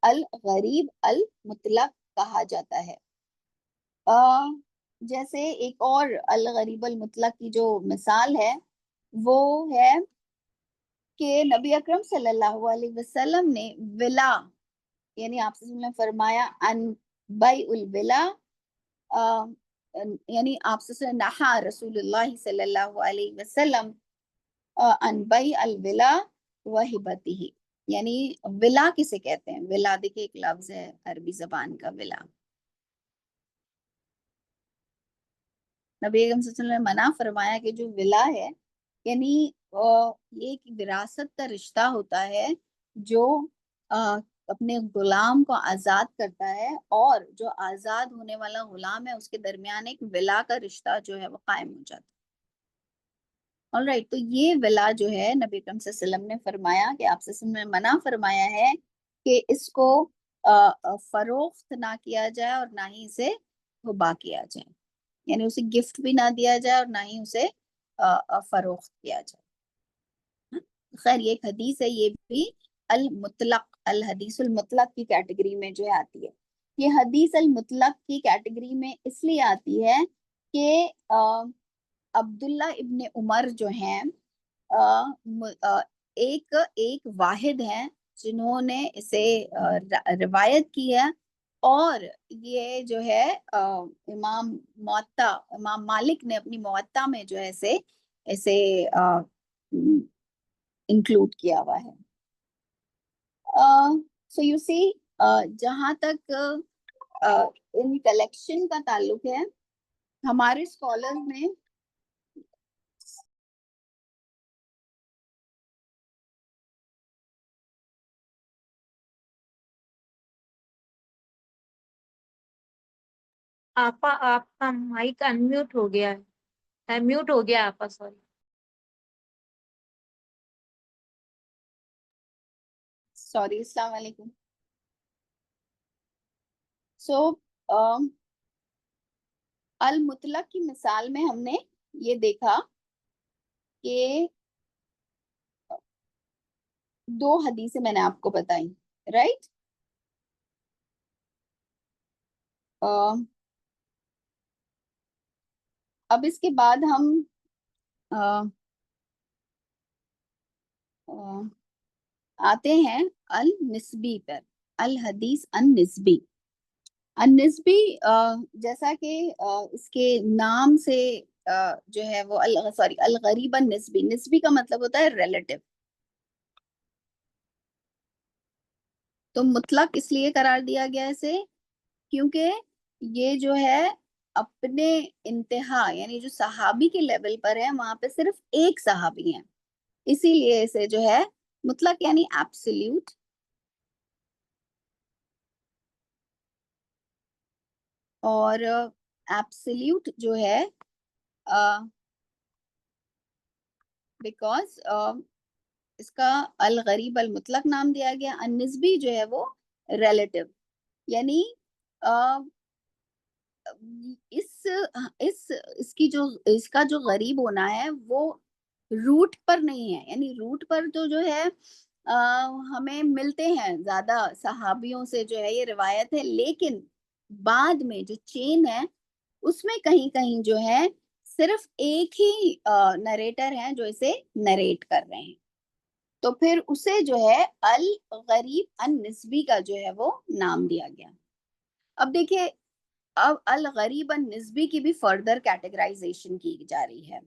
الغریب المطلق کہا جاتا ہے. جیسے ایک اور الغریب المطلق کی جو مثال ہے وہ ہے کہ نبی اکرم صلی اللہ علیہ وسلم نے ولا، یعنی آپ سے نے فرمایا ان بیع الولا، یعنی آپ سے نہا رسول اللہ صلی اللہ علیہ وسلم ان بیع الولا وہبتہ. یعنی ولا کسے کہتے ہیں؟ ولا دیکھیں ایک لفظ ہے عربی زبان کا ولا. نبی اکرم صلی اللہ علیہ وسلم نے منع فرمایا کہ جو ولا ہے یعنی یہ ایک وراثت کا رشتہ ہوتا ہے جو اپنے غلام کو آزاد کرتا ہے، اور جو آزاد ہونے والا غلام ہے اس کے درمیان ایک ولا کا رشتہ جو ہے وہ قائم ہو جاتا ہے. Alright, تو یہ ولا جو ہے نبی اکرم صلی اللہ علیہ وسلم نے فرمایا کہ آپ سے نے منع فرمایا ہے کہ اس کو فروخت نہ کیا جائے اور نہ ہی اسے ہبا کیا جائے، یعنی اسے گفٹ بھی نہ دیا جائے اور نہ ہی اسے فروخت کیا جائے. خیر یہ ایک حدیث ہے، یہ بھی المطلق، الحدیث المطلق کی کیٹیگری میں جو آتی ہے. یہ حدیث المطلق کی کیٹیگری میں اس لیے آتی ہے کہ عبداللہ ابن عمر جو ہیں ایک واحد ہیں جنہوں نے اسے روایت کی ہے، اور یہ جو ہے امام مالک نے اپنی موطا میں جو ہے اسے انکلوڈ کیا ہوا ہے. سو یو سی جہاں تک ان کلیکشن کا تعلق ہے ہمارے اسکالر میں آپا آپ کا مائک انمیوٹ ہو گیا ہے، میوٹ ہو گیا آپا، سوری. سوری. السلام علیکم. سو المطلق کی مثال میں ہم نے یہ دیکھا کہ دو حدیثیں میں نے آپ کو بتائی، رائٹ. اب اس کے بعد ہم آتے ہیں النسبی پر. الحدیث النسبی. النسبی جیسا کہ اس کے نام سے جو ہے وہ الغریب النسبی. نسبی کا مطلب ہوتا ہے ریلیٹو. تو مطلق اس لیے قرار دیا گیا اسے کیونکہ یہ جو ہے اپنے انتہا یعنی جو صحابی کے لیول پر ہے وہاں پہ صرف ایک صحابی ہیں، اسی لیے اسے جو ہے مطلق یعنی ایبسلیوٹ. اور ایبسلیوٹ جو ہے بیکاز اس کا الغریب المطلق نام دیا گیا. النسبی جو ہے وہ ریلیٹو، یعنی اس کا جو غریب ہونا ہے وہ روٹ پر نہیں ہے، یعنی روٹ پر جو ہے ہمیں ملتے ہیں زیادہ صحابیوں سے جو ہے یہ روایت ہے، لیکن بعد میں جو چین ہے اس میں کہیں کہیں جو ہے صرف ایک ہی نریٹر ہیں جو اسے نریٹ کر رہے ہیں، تو پھر اسے جو ہے الغریب النسبی کا جو ہے وہ نام دیا گیا. اب دیکھیں اب الغریب النسبی کی بھی فردر کیٹیگرائزیشن کی جا رہی ہے.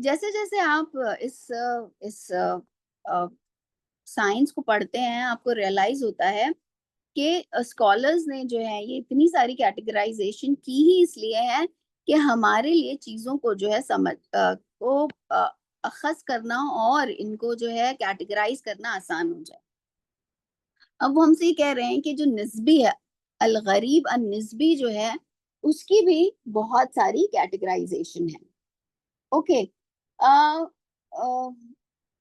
جیسے جیسے آپ اس سائنس کو پڑھتے ہیں آپ کو ریئلائز ہوتا ہے کہ اسکالرز نے جو ہے یہ اتنی ساری کیٹیگرائزیشن کی ہی اس لیے ہے کہ ہمارے لیے چیزوں کو جو ہے سمجھ کو اخذ کرنا اور ان کو جو ہے کیٹیگرائز کرنا آسان ہو جائے. اب وہ ہم سے یہ کہہ رہے ہیں کہ جو نسبی ہے الغریب النسبی جو ہے اس کی بھی بہت ساری کیٹیگرائزیشن ہے. اوکے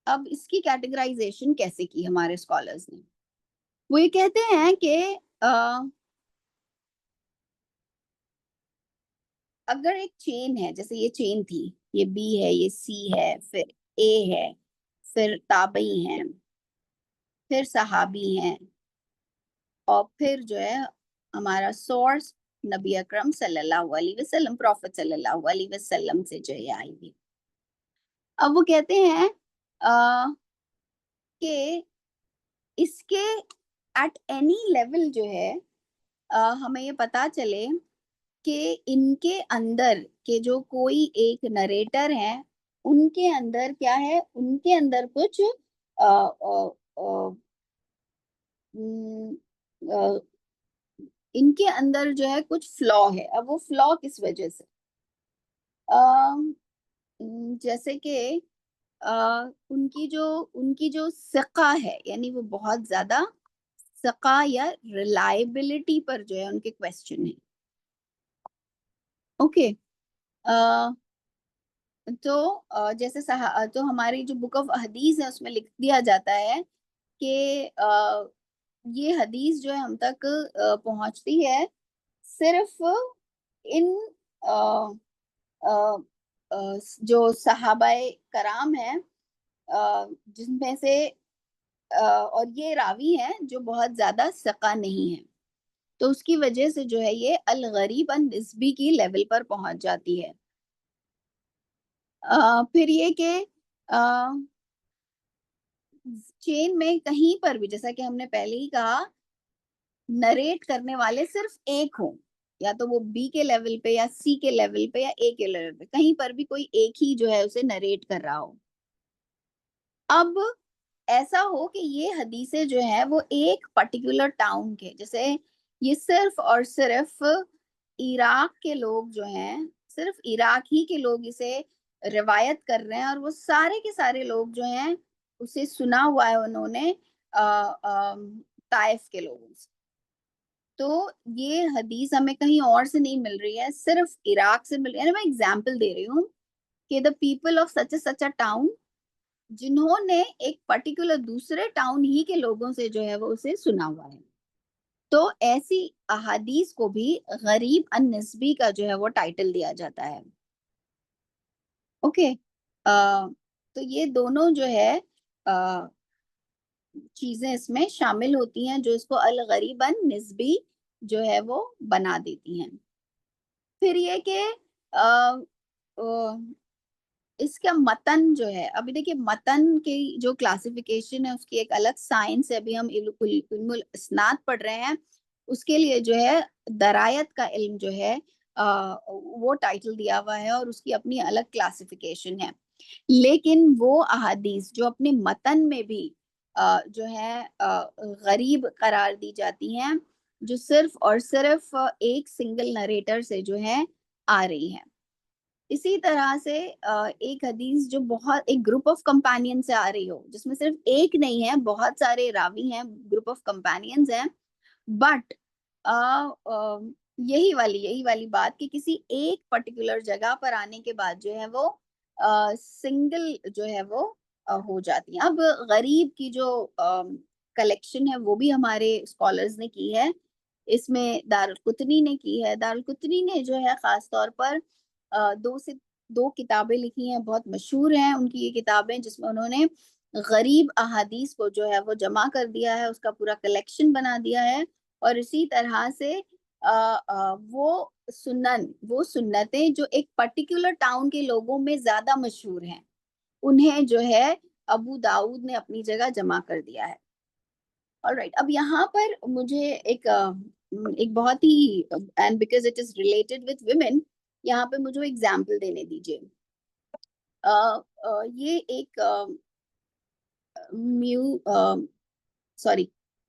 اب اس کی کیٹیگرائزیشن کیسے کی ہمارے اسکالرز نے؟ وہ یہ کہتے ہیں کہ اگر ایک چین ہے، جیسے یہ چین تھی، یہ بی ہے، یہ سی ہے، پھر اے ہے، پھر تابعی ہیں، پھر صحابی ہیں، اور پھر جو ہے ہمارا سورس نبی اکرم صلی اللہ علیہ وسلم، پروفٹ صلی اللہ علیہ وسلم سے جو ہے آئی ہوئی۔ اب وہ کہتے ہیں کہ اس کے ایٹ اینی لیول جو ہے ہمیں یہ پتا چلے کہ ان کے اندر کہ جو کوئی ایک نریٹر ہے، ان کے اندر کیا ہے، ان کے اندر کچھ ان کے اندر جو ہے کچھ فلا ہے۔ اب وہ فلا کس وجہ سے؟ جیسے کہ ان کی جو ثقہ ہے، یعنی وہ بہت زیادہ ثقہ یا ریلائبلٹی پر جو ہے ان کے کویسچن ہے۔ اوکے، تو جیسے تو ہماری جو بک آف حدیث ہے اس میں لکھ دیا جاتا ہے کہ یہ حدیث جو ہے ہم تک پہنچتی ہے صرف ان جو صحابہ کرام ہیں جن میں سے اور یہ راوی ہیں جو بہت زیادہ ثقہ نہیں ہیں، تو اس کی وجہ سے جو ہے یہ الغریب النسبی کی لیول پر پہنچ جاتی ہے۔ پھر یہ کہ چین میں کہیں پر بھی، جیسا کہ ہم نے پہلے ہی کہا، نریٹ کرنے والے صرف ایک ہوں، یا تو وہ بی کے لیول پہ یا سی کے لیول پہ یا اے کے لیول پہ، کہیں پر بھی کوئی ایک ہی جو ہے اسے نریٹ کر رہا ہو۔ اب ایسا ہو کہ یہ حدیثیں جو ہیں وہ ایک پرٹیکولر ٹاؤن کے، جیسے یہ صرف اور صرف عراق کے لوگ جو ہیں، صرف عراق ہی کے لوگ اسے روایت کر رہے ہیں، اور وہ سارے کے سارے لوگ جو ہیں اسے سنا ہوا ہے انہوں نے طائف کے لوگوں سے۔ تو یہ حدیث ہمیں کہیں اور سے نہیں مل رہی ہے، صرف عراق سے مل رہی ہے۔ یعنی میں ایگزامپل دے رہی ہوں کہ the people of such a town, جنہوں نے ایک پرٹیکولر دوسرے ٹاؤن ہی کے لوگوں سے جو ہے وہ اسے سنا ہوا ہے، تو ایسی احادیث کو بھی غریب النسبی کا جو ہے وہ ٹائٹل دیا جاتا ہے۔ اوکے، تو یہ دونوں جو ہے چیزیں اس میں شامل ہوتی ہیں جو اس کو الغریب النسبی جو ہے وہ بنا دیتی ہیں۔ پھر یہ کہ اس کا متن جو ہے، ابھی دیکھیں متن کی جو کلاسیفیکیشن ہے اس کی ایک الگ سائنس ہے، ابھی ہم علم الاسناد پڑھ رہے ہیں، اس کے لیے جو ہے درایت کا علم جو ہے وہ ٹائٹل دیا ہوا ہے اور اس کی اپنی الگ کلاسیفیکیشن ہے۔ لیکن وہ احادیث جو اپنے متن میں بھی جو ہے غریب قرار دی جاتی ہیں، جو صرف اور صرف ایک سنگل نریٹر سے جو ہے آ رہی ہیں۔ اسی طرح سے ایک حدیث جو بہت ایک گروپ آف کمپینین سے آ رہی ہو، جس میں صرف ایک نہیں ہے، بہت سارے راوی ہیں، گروپ آف کمپینینز ہیں، بٹ یہی والی بات کہ کسی ایک پرٹیکولر جگہ پر آنے کے بعد جو ہے وہ سنگل جو ہے وہ ہو جاتی ہیں۔ اب غریب کی جو کلیکشن ہے وہ بھی ہمارے اسکالرز نے کی ہے، اس میں دارالقطنی نے کی ہے۔ دارالقطنی نے جو ہے خاص طور پر دو کتابیں لکھی ہیں، بہت مشہور ہیں ان کی یہ کتابیں، جس میں انہوں نے غریب احادیث کو جو ہے وہ جمع کر دیا ہے، اس کا پورا کلیکشن بنا دیا ہے، اور اسی طرح سے وہ سنتیں جو ایک پرٹیکولر ٹاؤن کے لوگوں میں زیادہ مشہور ہیں، انہیں جو ہے ابو داؤد نے اپنی جگہ جمع کر دیا ہے۔ Alright، اب یہاں پر مجھے ایک بہت ہی and because it is related with women، یہاں پہ مجھے ایگزامپل دینے دیجیے۔ یہ ایک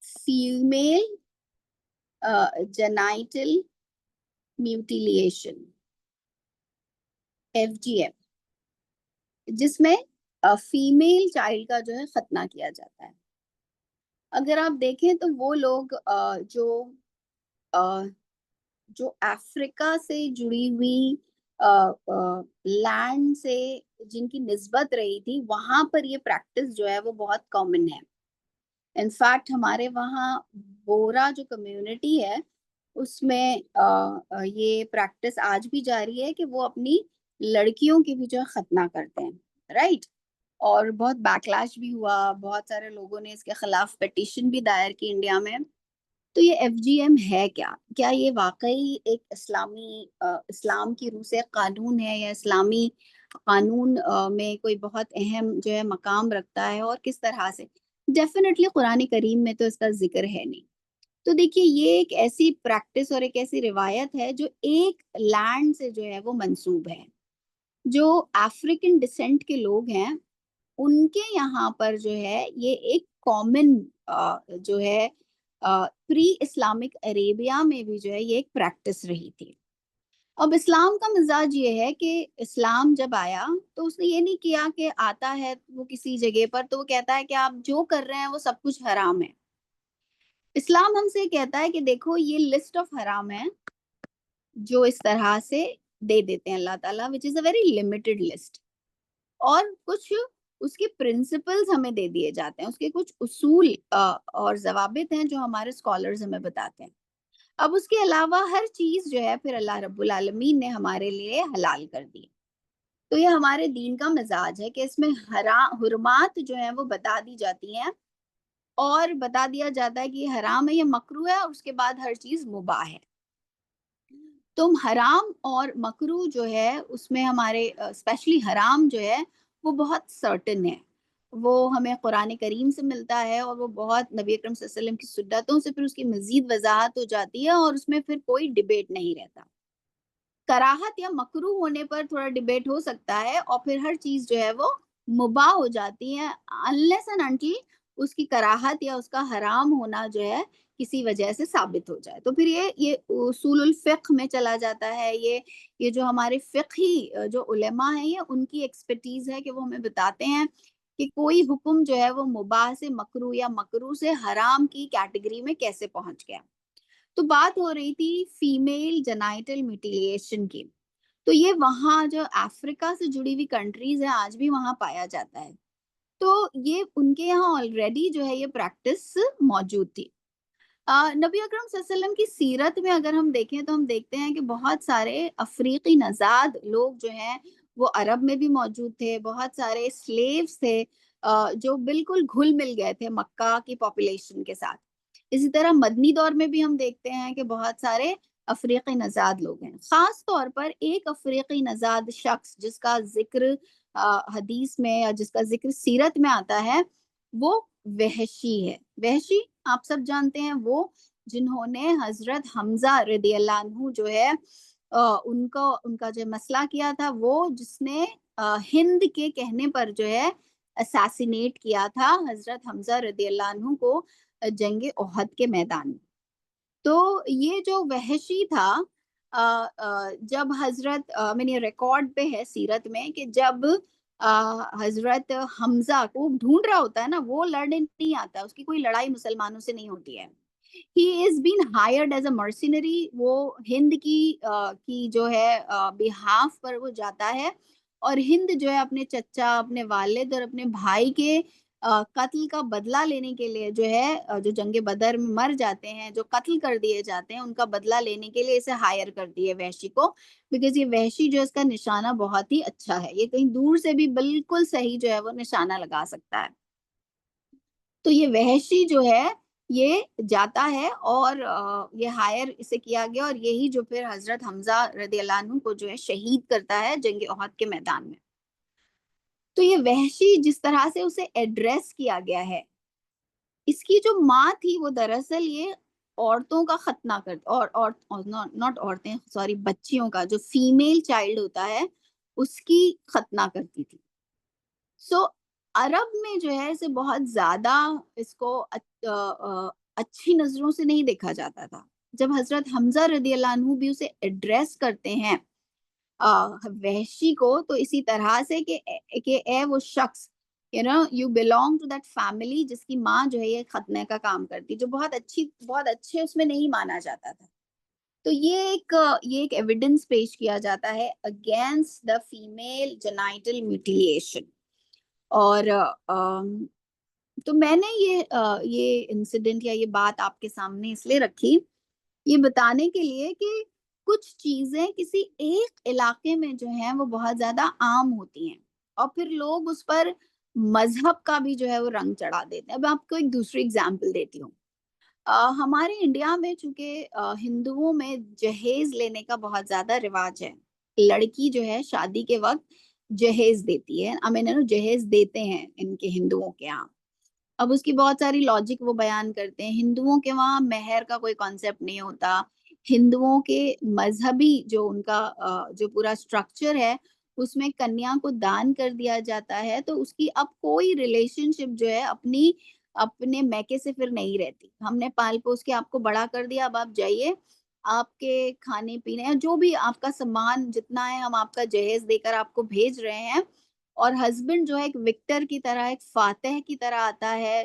فیمیل جینائٹل میوٹیلیشن FGM، جس میں فیمیل چائلڈ کا جو ہے ختنہ کیا جاتا ہے۔ اگر آپ دیکھیں تو وہ لوگ جو افریقہ سے جڑی ہوئی لینڈ سے جن کی نسبت رہی تھی، وہاں پر یہ پریکٹس جو ہے وہ بہت کامن ہے۔ انفیکٹ ہمارے وہاں بورا جو کمیونٹی ہے اس میں یہ پریکٹس آج بھی جاری ہے کہ وہ اپنی لڑکیوں کی بھی جو ہے ختنہ کرتے ہیں، رائٹ۔ اور بہت بیکلیش بھی ہوا، بہت سارے لوگوں نے اس کے خلاف پیٹیشن بھی دائر کی انڈیا میں. تو یہ FGM ہے کیا یہ واقعی ایک اسلام کی روح سے قانون ہے، یا اسلامی قانون میں کوئی بہت اہم جو ہے مقام رکھتا ہے، اور کس طرح سے؟ ڈیفینیٹلی قرآن کریم میں تو اس کا ذکر ہے نہیں. تو دیکھیے یہ ایک ایسی پریکٹس اور ایک ایسی روایت ہے جو ایک لینڈ سے جو ہے وہ منسوب ہے. جو افریقن ڈسینٹ کے لوگ ہیں ان کے یہاں پر جو ہے یہ ایک کامن جو ہے پری اسلامک عربیہ میں بھی جو ہے یہ ایک پریکٹس رہی تھی. اب اسلام کا مزاج یہ ہے کہ اسلام جب آیا تو اس نے یہ نہیں کیا کہ آتا ہے وہ کسی جگہ پر تو وہ کہتا ہے کہ آپ جو کر رہے ہیں وہ سب کچھ حرام ہے. اسلام ہم سے کہتا ہے کہ دیکھو یہ لسٹ آف حرام ہے جو اس طرح سے دے دیتے ہیں اللہ تعالیٰ, which is a very limited list. اور کچھ اس کے پرنسپلز ہمیں دے دیے جاتے ہیں, اس کے کچھ اصول اور ضوابط ہیں جو ہمارے اسکالرز ہمیں بتاتے ہیں. اب اس کے علاوہ ہر چیز جو ہے پھر اللہ رب العالمین نے ہمارے لیے حلال کر دی. تو یہ ہمارے دین کا مزاج ہے کہ اس میں حرمات جو ہیں وہ بتا دی جاتی ہیں اور بتا دیا جاتا ہے کہ یہ حرام ہے, یہ مکروہ ہے, اور اس کے بعد ہر چیز مباح ہے. تم حرام اور مکروہ جو ہے اس میں ہمارے اسپیشلی حرام جو ہے وہ بہت سرٹن ہے, وہ ہمیں قرآن کریم سے ملتا ہے, اور وہ بہت نبی اکرم صلی اللہ علیہ وسلم کی سنتوں سے پھر اس کی مزید وضاحت ہو جاتی ہے, اور اس میں پھر کوئی ڈیبیٹ نہیں رہتا. کراہت یا مکروہ ہونے پر تھوڑا ڈیبیٹ ہو سکتا ہے, اور پھر ہر چیز جو ہے وہ مباح ہو جاتی ہے unless and until اس کی کراہت یا اس کا حرام ہونا جو ہے کسی وجہ سے ثابت ہو جائے. تو پھر یہ اصول الفقہ میں چلا جاتا ہے. یہ جو ہمارے فقہی جو علماء ہیں یہ ان کی ایکسپرٹیز ہے کہ وہ ہمیں بتاتے ہیں کہ کوئی حکم جو ہے وہ مباح سے مکروہ یا مکروہ سے حرام کی کیٹیگری میں کیسے پہنچ گیا. تو بات ہو رہی تھی فیمیل جینائٹل میوٹیلیشن کی. تو یہ وہاں جو افریقہ سے جڑی ہوئی کنٹریز ہیں آج بھی وہاں پایا جاتا ہے. تو یہ ان کے یہاں آلریڈی جو ہے یہ پریکٹس موجود تھی. نبی اکرم صلی اللہ علیہ وسلم کی سیرت میں اگر ہم دیکھیں تو ہم دیکھتے ہیں کہ بہت سارے افریقی نژاد لوگ جو ہیں وہ عرب میں بھی موجود تھے. بہت سارے سلیوز تھے جو بالکل گھل مل گئے تھے مکہ کی پاپولیشن کے ساتھ. اسی طرح مدنی دور میں بھی ہم دیکھتے ہیں کہ بہت سارے افریقی نژاد لوگ ہیں. خاص طور پر ایک افریقی نژاد شخص جس کا ذکر حدیث میں یا جس کا ذکر سیرت میں آتا ہے وہ وحشی ہے. وحشی آپ سب جانتے ہیں, وہ جنہوں نے حضرت حمزہ رضی اللہ عنہ جو ہے ان کا جو مسئلہ کیا تھا, وہ جس نے ہند کے کہنے پر جو ہے اساسینیٹ کیا تھا حضرت حمزہ رضی اللہ عنہ کو جنگ احد کے میدان میں. تو یہ جو وحشی تھا جب حضرت میں نے ریکارڈ پہ ہے سیرت میں کہ جب حضرت حمزہ کو ڈھونڈ رہا ہوتا ہے نا, وہ لڑنے نہیں آتا, اس کی کوئی لڑائی مسلمانوں سے نہیں ہوتی ہے. He is been hired as a mercenary. وہ ہند کی جو ہے بہاف پر وہ جاتا ہے, اور ہند جو ہے اپنے چچا, اپنے والد اور اپنے بھائی کے قتل کا بدلہ لینے کے لیے جو ہے جو جنگ بدر میں مر جاتے ہیں, جو قتل کر دیے جاتے ہیں, ان کا بدلہ لینے کے لیے اسے ہائر کر دیے وحشی کو. بیکاز یہ وحشی جو ہے اس کا نشانہ بہت ہی اچھا ہے, یہ کہیں دور سے بھی بالکل صحیح جو ہے وہ نشانہ لگا سکتا ہے. تو یہ وحشی جو ہے یہ جاتا ہے اور یہ ہائر اسے کیا گیا, اور یہی جو پھر حضرت حمزہ رضی اللہ عنہ کو جو ہے شہید کرتا ہے جنگ احد کے میدان میں. تو یہ وحشی جس طرح سے اسے ایڈریس کیا گیا ہے, اس کی جو ماں تھی وہ دراصل یہ عورتوں کا ختنہ ناٹ عورتیں سوری بچیوں کا جو فیمیل چائلڈ ہوتا ہے اس کی ختنہ کرتی تھی. سو عرب میں جو ہے اسے بہت زیادہ اس کو اچھی نظروں سے نہیں دیکھا جاتا تھا. جب حضرت حمزہ رضی اللہ عنہ بھی اسے ایڈریس کرتے ہیں وحشی کو, تو اسی طرح سے کہ اے وہ شخص you belong to that family جس کی ماں جو ہے یہ ختنے کا کام کرتی, جو بہت اچھے اس میں نہیں مانا جاتا تھا. تو یہ ایک ایویڈنس پیش کیا جاتا ہے اگینسٹ دا فیمیل جینائٹل میوٹیلیشن. اور تو میں نے یہ انسیڈنٹ یا یہ بات آپ کے سامنے اس لیے رکھی, یہ بتانے کے لیے کہ کچھ چیزیں کسی ایک علاقے میں جو ہیں وہ بہت زیادہ عام ہوتی ہیں, اور پھر لوگ اس پر مذہب کا بھی جو ہے وہ رنگ چڑھا دیتے ہیں. اب آپ کو ایک دوسری اگزامپل دیتی ہوں. ہمارے انڈیا میں چونکہ ہندوؤں میں جہیز لینے کا بہت زیادہ رواج ہے. لڑکی جو ہے شادی کے وقت جہیز دیتی ہے. جہیز دیتے ہیں ان کے ہندوؤں کے یہاں. اب اس کی بہت ساری لاجک وہ بیان کرتے ہیں. ہندوؤں کے وہاں مہر کا کوئی کانسیپٹ نہیں ہوتا. ہندوؤں کے مذہبی جو ان کا جو پورا اسٹرکچر ہے اس میں کنیا کو دان کر دیا جاتا ہے, تو اس کی اب کوئی ریلیشن شپ جو ہے اپنے میکے سے پھر نہیں رہتی. ہم نے پال پوس کے آپ کو بڑا کر دیا, اب آپ جائیے, آپ کے کھانے پینے یا جو بھی آپ کا سامان جتنا ہے ہم آپ کا جہیز دے کر آپ کو بھیج رہے ہیں. اور ہسبینڈ جو ہے ایک وکٹر کی طرح, ایک فاتح کی طرح آتا ہے,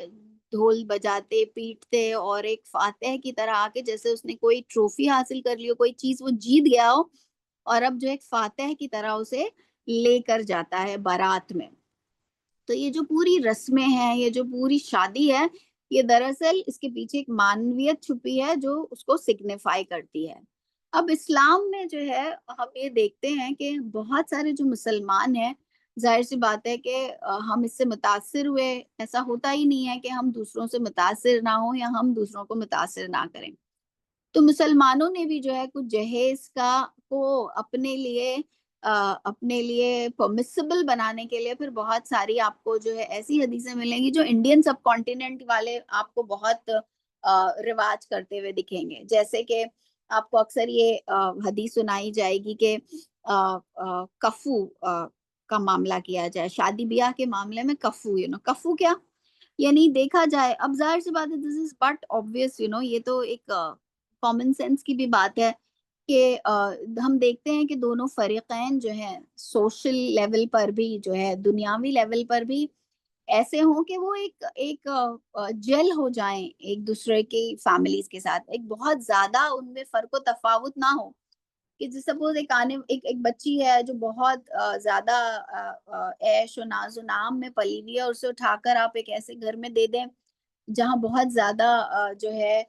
ڈھول بجاتے پیٹتے اور ایک فاتح کی طرح آ کے جیسے اس نے کوئی ٹرافی حاصل کر لی ہو, کوئی چیز وہ جیت گیا ہو, اور اب جو ایک فاتح کی طرح اسے لے کر جاتا ہے بارات میں. تو یہ جو پوری رسمیں ہیں, یہ جو پوری شادی ہے, یہ دراصل اس کے پیچھے ایک معنویت چھپی ہے جو اس کو سگنیفائی کرتی ہے. اب اسلام میں جو ہے ہم یہ دیکھتے ہیں کہ بہت سارے جو مسلمان ہیں, ظاہر سی بات ہے کہ ہم اس سے متاثر ہوئے. ایسا ہوتا ہی نہیں ہے کہ ہم دوسروں سے متاثر نہ ہوں یا ہم دوسروں کو متاثر نہ کریں. تو مسلمانوں نے بھی جو ہے کچھ جہیز کو اپنے لیے پرمیسیبل بنانے کے لیے پھر بہت ساری آپ کو جو ہے ایسی حدیثیں ملیں گی جو انڈین سب کانٹیننٹ والے آپ کو بہت رواج کرتے ہوئے دکھیں گے. جیسے کہ آپ کو اکثر یہ حدیث سنائی جائے گی کہ کفو کا معاملہ کیا جائے, شادی بیاہ کے معاملے میں کفو. کفو کیا یعنی دیکھا جائے, اب ظاہر سی بات ہے دس از بٹ obvious, یہ تو ایک کامن سینس کی بھی بات ہے کہ ہم دیکھتے ہیں کہ دونوں فریقین جو ہیں سوشل لیول پر بھی جو ہے دنیاوی لیول پر بھی ایسے ہوں کہ وہ ایک جیل ہو جائیں ایک دوسرے کی فیملیز کے ساتھ. ایک بہت زیادہ ان میں فرق و تفاوت نہ ہو کہ سپوز ایک بچی ہے جو بہت زیادہ عیش و ناز و نام میں پلی ہوئی ہے, اور اسے اٹھا کر آپ ایک ایسے گھر میں دے دیں جہاں بہت زیادہ جو ہے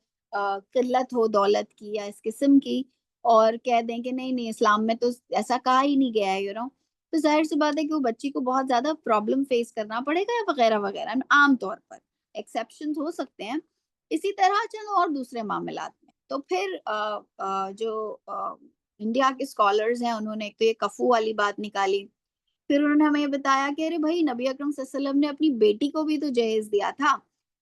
قلت ہو دولت کی یا اس قسم کی, اور کہہ دیں کہ نہیں اسلام میں تو ایسا کہا ہی نہیں گیا ہے, تو ظاہر سی بات ہے کہ وہ بچی کو بہت زیادہ پرابلم فیس کرنا پڑے گا وغیرہ وغیرہ. عام طور پر ایکسیپشنز ہو سکتے ہیں, اسی طرح چلو اور دوسرے معاملات میں. تو پھر جو انڈیا کے اسکالرز ہیں انہوں نے ایک تو یہ کفو والی بات نکالی. پھر انہوں نے ہمیں یہ بتایا کہ ارے بھائی نبی اکرم صلی اللہ علیہ وسلم نے اپنی بیٹی کو بھی تو جہیز دیا تھا,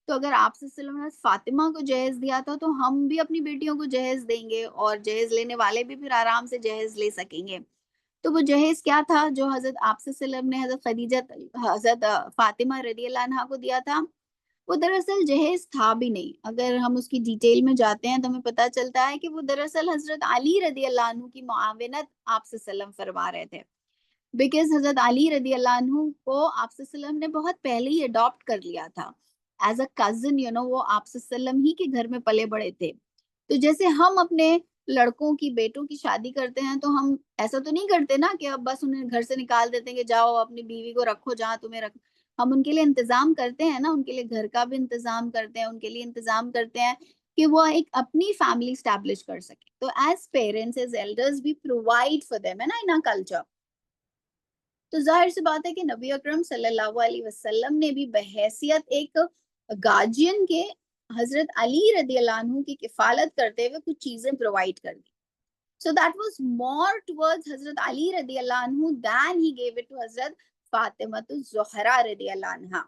تو اگر آپ صلی اللہ علیہ وسلم نے فاطمہ کو جہیز دیا تھا تو ہم بھی اپنی بیٹیوں کو جہیز دیں گے, اور جہیز لینے والے بھی پھر آرام سے جہیز لے سکیں گے. تو وہ جہیز کیا تھا جو حضرت آپ صلی اللہ علیہ وسلم نے حضرت فاطمہ رضی اللہ عنہا کو دیا تھا, وہ دراصل جہیز تھا بھی نہیں. اگر ہم اس کی ڈیٹیل میں جاتے ہیں تو ہمیں پتہ چلتا ہے کہ وہ دراصل حضرت علی رضی اللہ عنہ کی معاونت آپ صلی اللہ علیہ وسلم فرما رہے تھے, بیکاز حضرت علی رضی اللہ عنہ کو آپ صلی اللہ علیہ وسلم نے بہت پہلے ہی اڈاپٹ کر لیا تھا ایز اے کزن. وہ آپ صلی اللہ علیہ وسلم ہی کے گھر میں پلے بڑے تھے. تو جیسے ہم اپنے لڑکوں کی بیٹوں کی شادی کرتے ہیں تو ہم ایسا تو نہیں کرتے نا کہ اب بس انہیں گھر سے نکال دیتے ہیں کہ جاؤ اپنی بیوی کو رکھو جہاں تمہیں رکھ. ہم ان کے لیے انتظام کرتے ہیں نا, ان کے لیے گھر کا بھی انتظام کرتے ہیں, ان کے لیے انتظام کرتے ہیں کہ وہ ایک اپنی فیملی اسٹیبلش کر سکے. تو ایز پیرنٹس ایز ایلڈرز بھی پرووائڈ فار دیم ہے نا ان کلچر. تو ظاہر سی بات ہے کہ نبی اکرم صلی اللہ علیہ وسلم نے بھی بحیثیت ایک گارجین کے حضرت علی رضی اللہ عنہ کی کفالت کرتے ہوئے کچھ چیزیں پرووائڈ کر دی. So that was more towards حضرت علی رضی اللہ عنہ than he gave it to حضرت فاطمہ الزہرا رضی اللہ عنہ.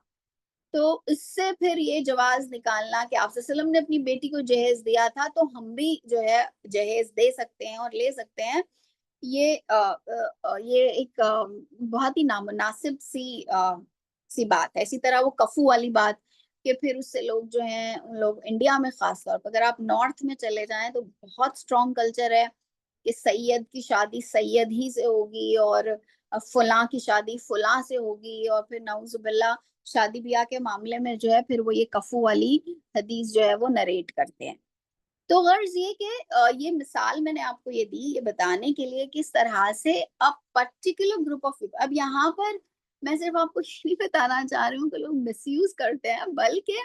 تو اس سے پھر یہ جواز نکالنا کہ آپ صلی اللہ علیہ وسلم نے اپنی بیٹی کو جہیز دیا تھا تو ہم بھی جو ہے جہیز دے سکتے ہیں اور لے سکتے ہیں, یہ ایک بہت ہی نامناسب سی بات ہے. اسی طرح وہ کفو والی بات کہ پھر اس سے لوگ جو ہیں لوگ انڈیا میں خاص طور پر, اگر آپ نارتھ میں چلے جائیں تو بہت اسٹرانگ کلچر ہے کہ سید کی شادی سید ہی سے ہوگی, اور فلاں کی شادی فلاں سے ہوگی, اور پھر نعوذ باللہ شادی بیاہ کے معاملے میں جو ہے پھر وہ یہ کفو والی حدیث جو ہے وہ نریٹ کرتے ہیں. تو غرض یہ کہ یہ مثال میں نے آپ کو یہ دی یہ بتانے کے لیے کس طرح سے اب پرٹیکولر گروپ آف پیپل, اب یہاں پر میں صرف آپ کو یہ بتانا چاہ رہی ہوں کہ لوگ مس یوز کرتے ہیں, بلکہ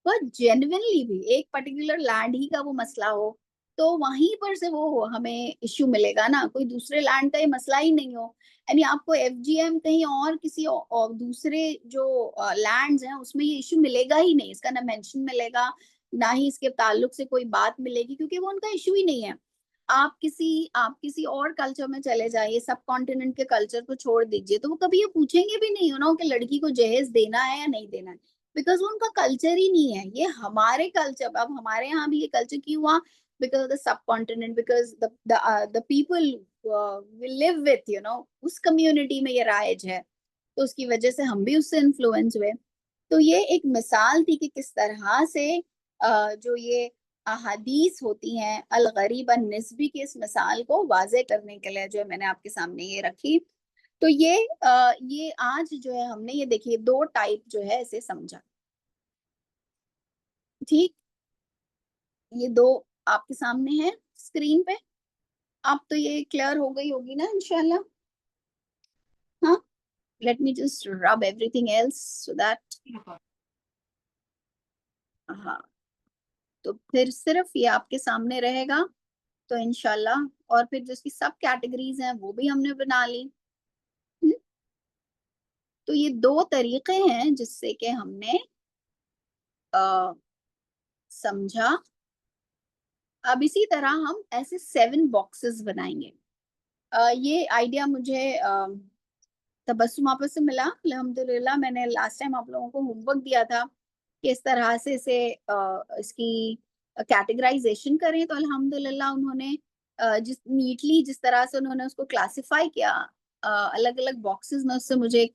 بہت جینوینلی بھی ایک پرٹیکولر لینڈ ہی کا وہ مسئلہ ہو تو وہیں پر سے وہ ہمیں ایشو ملے گا نا. کوئی دوسرے لینڈ کا یہ مسئلہ ہی نہیں ہو, یعنی آپ کو ایف جی ایم کہیں اور کسی اور دوسرے جو لینڈز ہیں اس میں یہ ایشو ملے گا ہی نہیں, اس کا نہ مینشن ملے گا, نہ ہی اس کے تعلق سے کوئی بات ملے گی, کیونکہ وہ ان کا ایشو ہی نہیں ہے. آپ کسی اور کلچر میں چلے جائیے, سب کانٹیننٹ کے کلچر کو چھوڑ دیجیے, تو وہ کبھی یہ پوچھیں گے بھی نہیں نا کہ لڑکی کو جہیز دینا ہے یا نہیں دینا ہے, بیکاز ان کا کلچر ہی نہیں ہے. یہ ہمارے کلچر, اب ہمارے یہاں بھی یہ کلچر کیوں ہوا, because of the subcontinent, because the people will live with, اس کمیونٹی میں یہ رائج ہے, تو اس کی وجہ سے ہم بھی اس سے انفلوئنس ہوئے. تو یہ ایک مثال تھی کہ کس طرح سے جو یہ احادیث ہوتی ہیں الغریب النسبی کی اس مثال کو واضح کرنے کے لیے جو ہے میں نے آپ کے سامنے یہ رکھی. تو یہ آج جو ہے ہم نے یہ دیکھیے 2 ٹائپ جو ہے اسے سمجھا. ٹھیک, یہ 2 آپ کے سامنے ہیں اسکرین پہ. اب تو یہ کلیئر ہو گئی ہوگی نا انشاءاللہ. ہاں, let me just rub everything else so that. ہاں, تو پھر صرف یہ آپ کے سامنے رہے گا تو انشاءاللہ. اور پھر جس کی سب کیٹیگریز ہیں وہ بھی ہم نے بنا لی. تو یہ 2 طریقے ہیں جس سے کہ ہم نے سمجھا. اب اسی طرح ہم ایسے 7 باکسز بنائیں گے. یہ آئیڈیا مجھے تبسم آپس سے ملا الحمدللہ. میں نے لاسٹ ٹائم آپ لوگوں کو ہوم ورک دیا تھا کہ اس طرح سے اس کی کیٹیگرائزیشن کریں, تو الحمدللہ انہوں نے جس طرح سے انہوں نے اس کو کلاسیفائی کیا الگ الگ باکسز میں, اس سے مجھے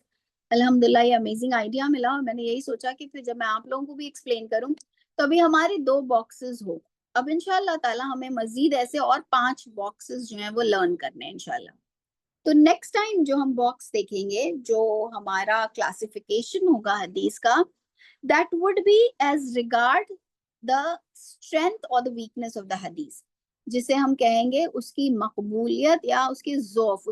الحمدللہ یہ امیزنگ آئیڈیا ملا. اور میں نے یہی سوچا کہ پھر جب میں آپ لوگوں کو بھی ایکسپلین کروں تو ابھی ہمارے 2 باکسز ہو. اب انشاءاللہ تعالی ہمیں مزید ایسے اور 5 باکسز جو ہیں وہ لرن کرنے ہیں انشاءاللہ. تو نیکسٹ ٹائم جو ہم باکس دیکھیں گے جو ہمارا کلاسیفیکیشن ہوگا حدیث کا, that would be as regard the strength or the weakness of the حدیث, جسے ہم کہیں گے اس کی مقبولیت یا اس کے ضعف,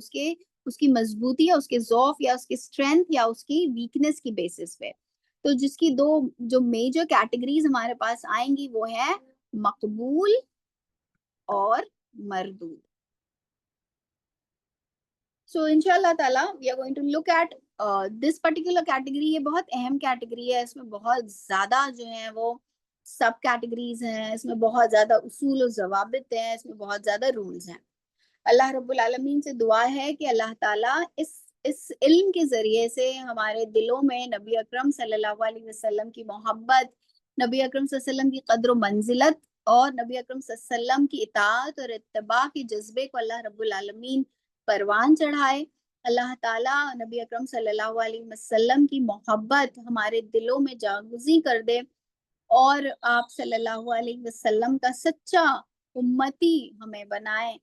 اس کی مضبوطی یا اس کے ضعف یا اس کی اسٹرینتھ یا اس کی ویکنس کی بیسس پہ. تو جس کی 2 جو میجر کیٹیگریز ہمارے پاس آئیں گی وہ ہے مقبول اور مردود. So inshallah ta'ala we are going to look at this particular category. یہ بہت اہم کیٹیگری ہے, اس میں بہت زیادہ جو ہیں وہ سب کیٹیگریز ہیں, اس میں بہت زیادہ اصول و ضوابط ہیں, اس میں بہت زیادہ رولز ہیں. اللہ رب العالمین سے دعا ہے کہ اللہ تعالیٰ اس علم کے ذریعے سے ہمارے دلوں میں نبی اکرم صلی اللہ علیہ وسلم کی محبت, نبی اکرم صلی اللہ علیہ وسلم کی قدر و منزلت اور نبی اکرم صلی اللہ علیہ وسلم کی اطاعت اور اتباع کے جذبے کو اللہ رب العالمین پروان چڑھائے. اللہ تعالیٰ نبی اکرم صلی اللہ علیہ وسلم کی محبت ہمارے دلوں میں جاگزی کر دے, اور آپ صلی اللہ علیہ وسلم کا سچا امتی ہمیں بنائے,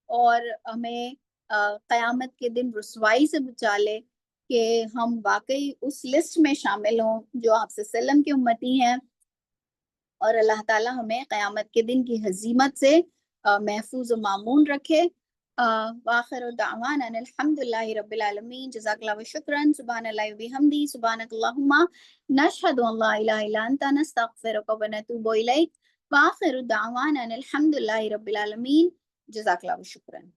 اور ہمیں قیامت کے دن رسوائی سے بچا لے کہ ہم واقعی اس لسٹ میں شامل ہوں جو آپ صلی اللہ علیہ وسلم کے امتی ہیں, اور اللہ تعالیٰ ہمیں قیامت کے دن کی ہزیمت سے محفوظ و مامون رکھے. وآخر دعوانا الحمدللہ رب العالمین. جزاک اللہ و شکرن. سبحان اللہ و بحمدی. سبحانک اللہم نشہد ان لا الہ الا انت نستغفرک و نتوب الیک. وآخر دعوانا الحمدللہ رب العالمین. جزاک اللہ و شکرن.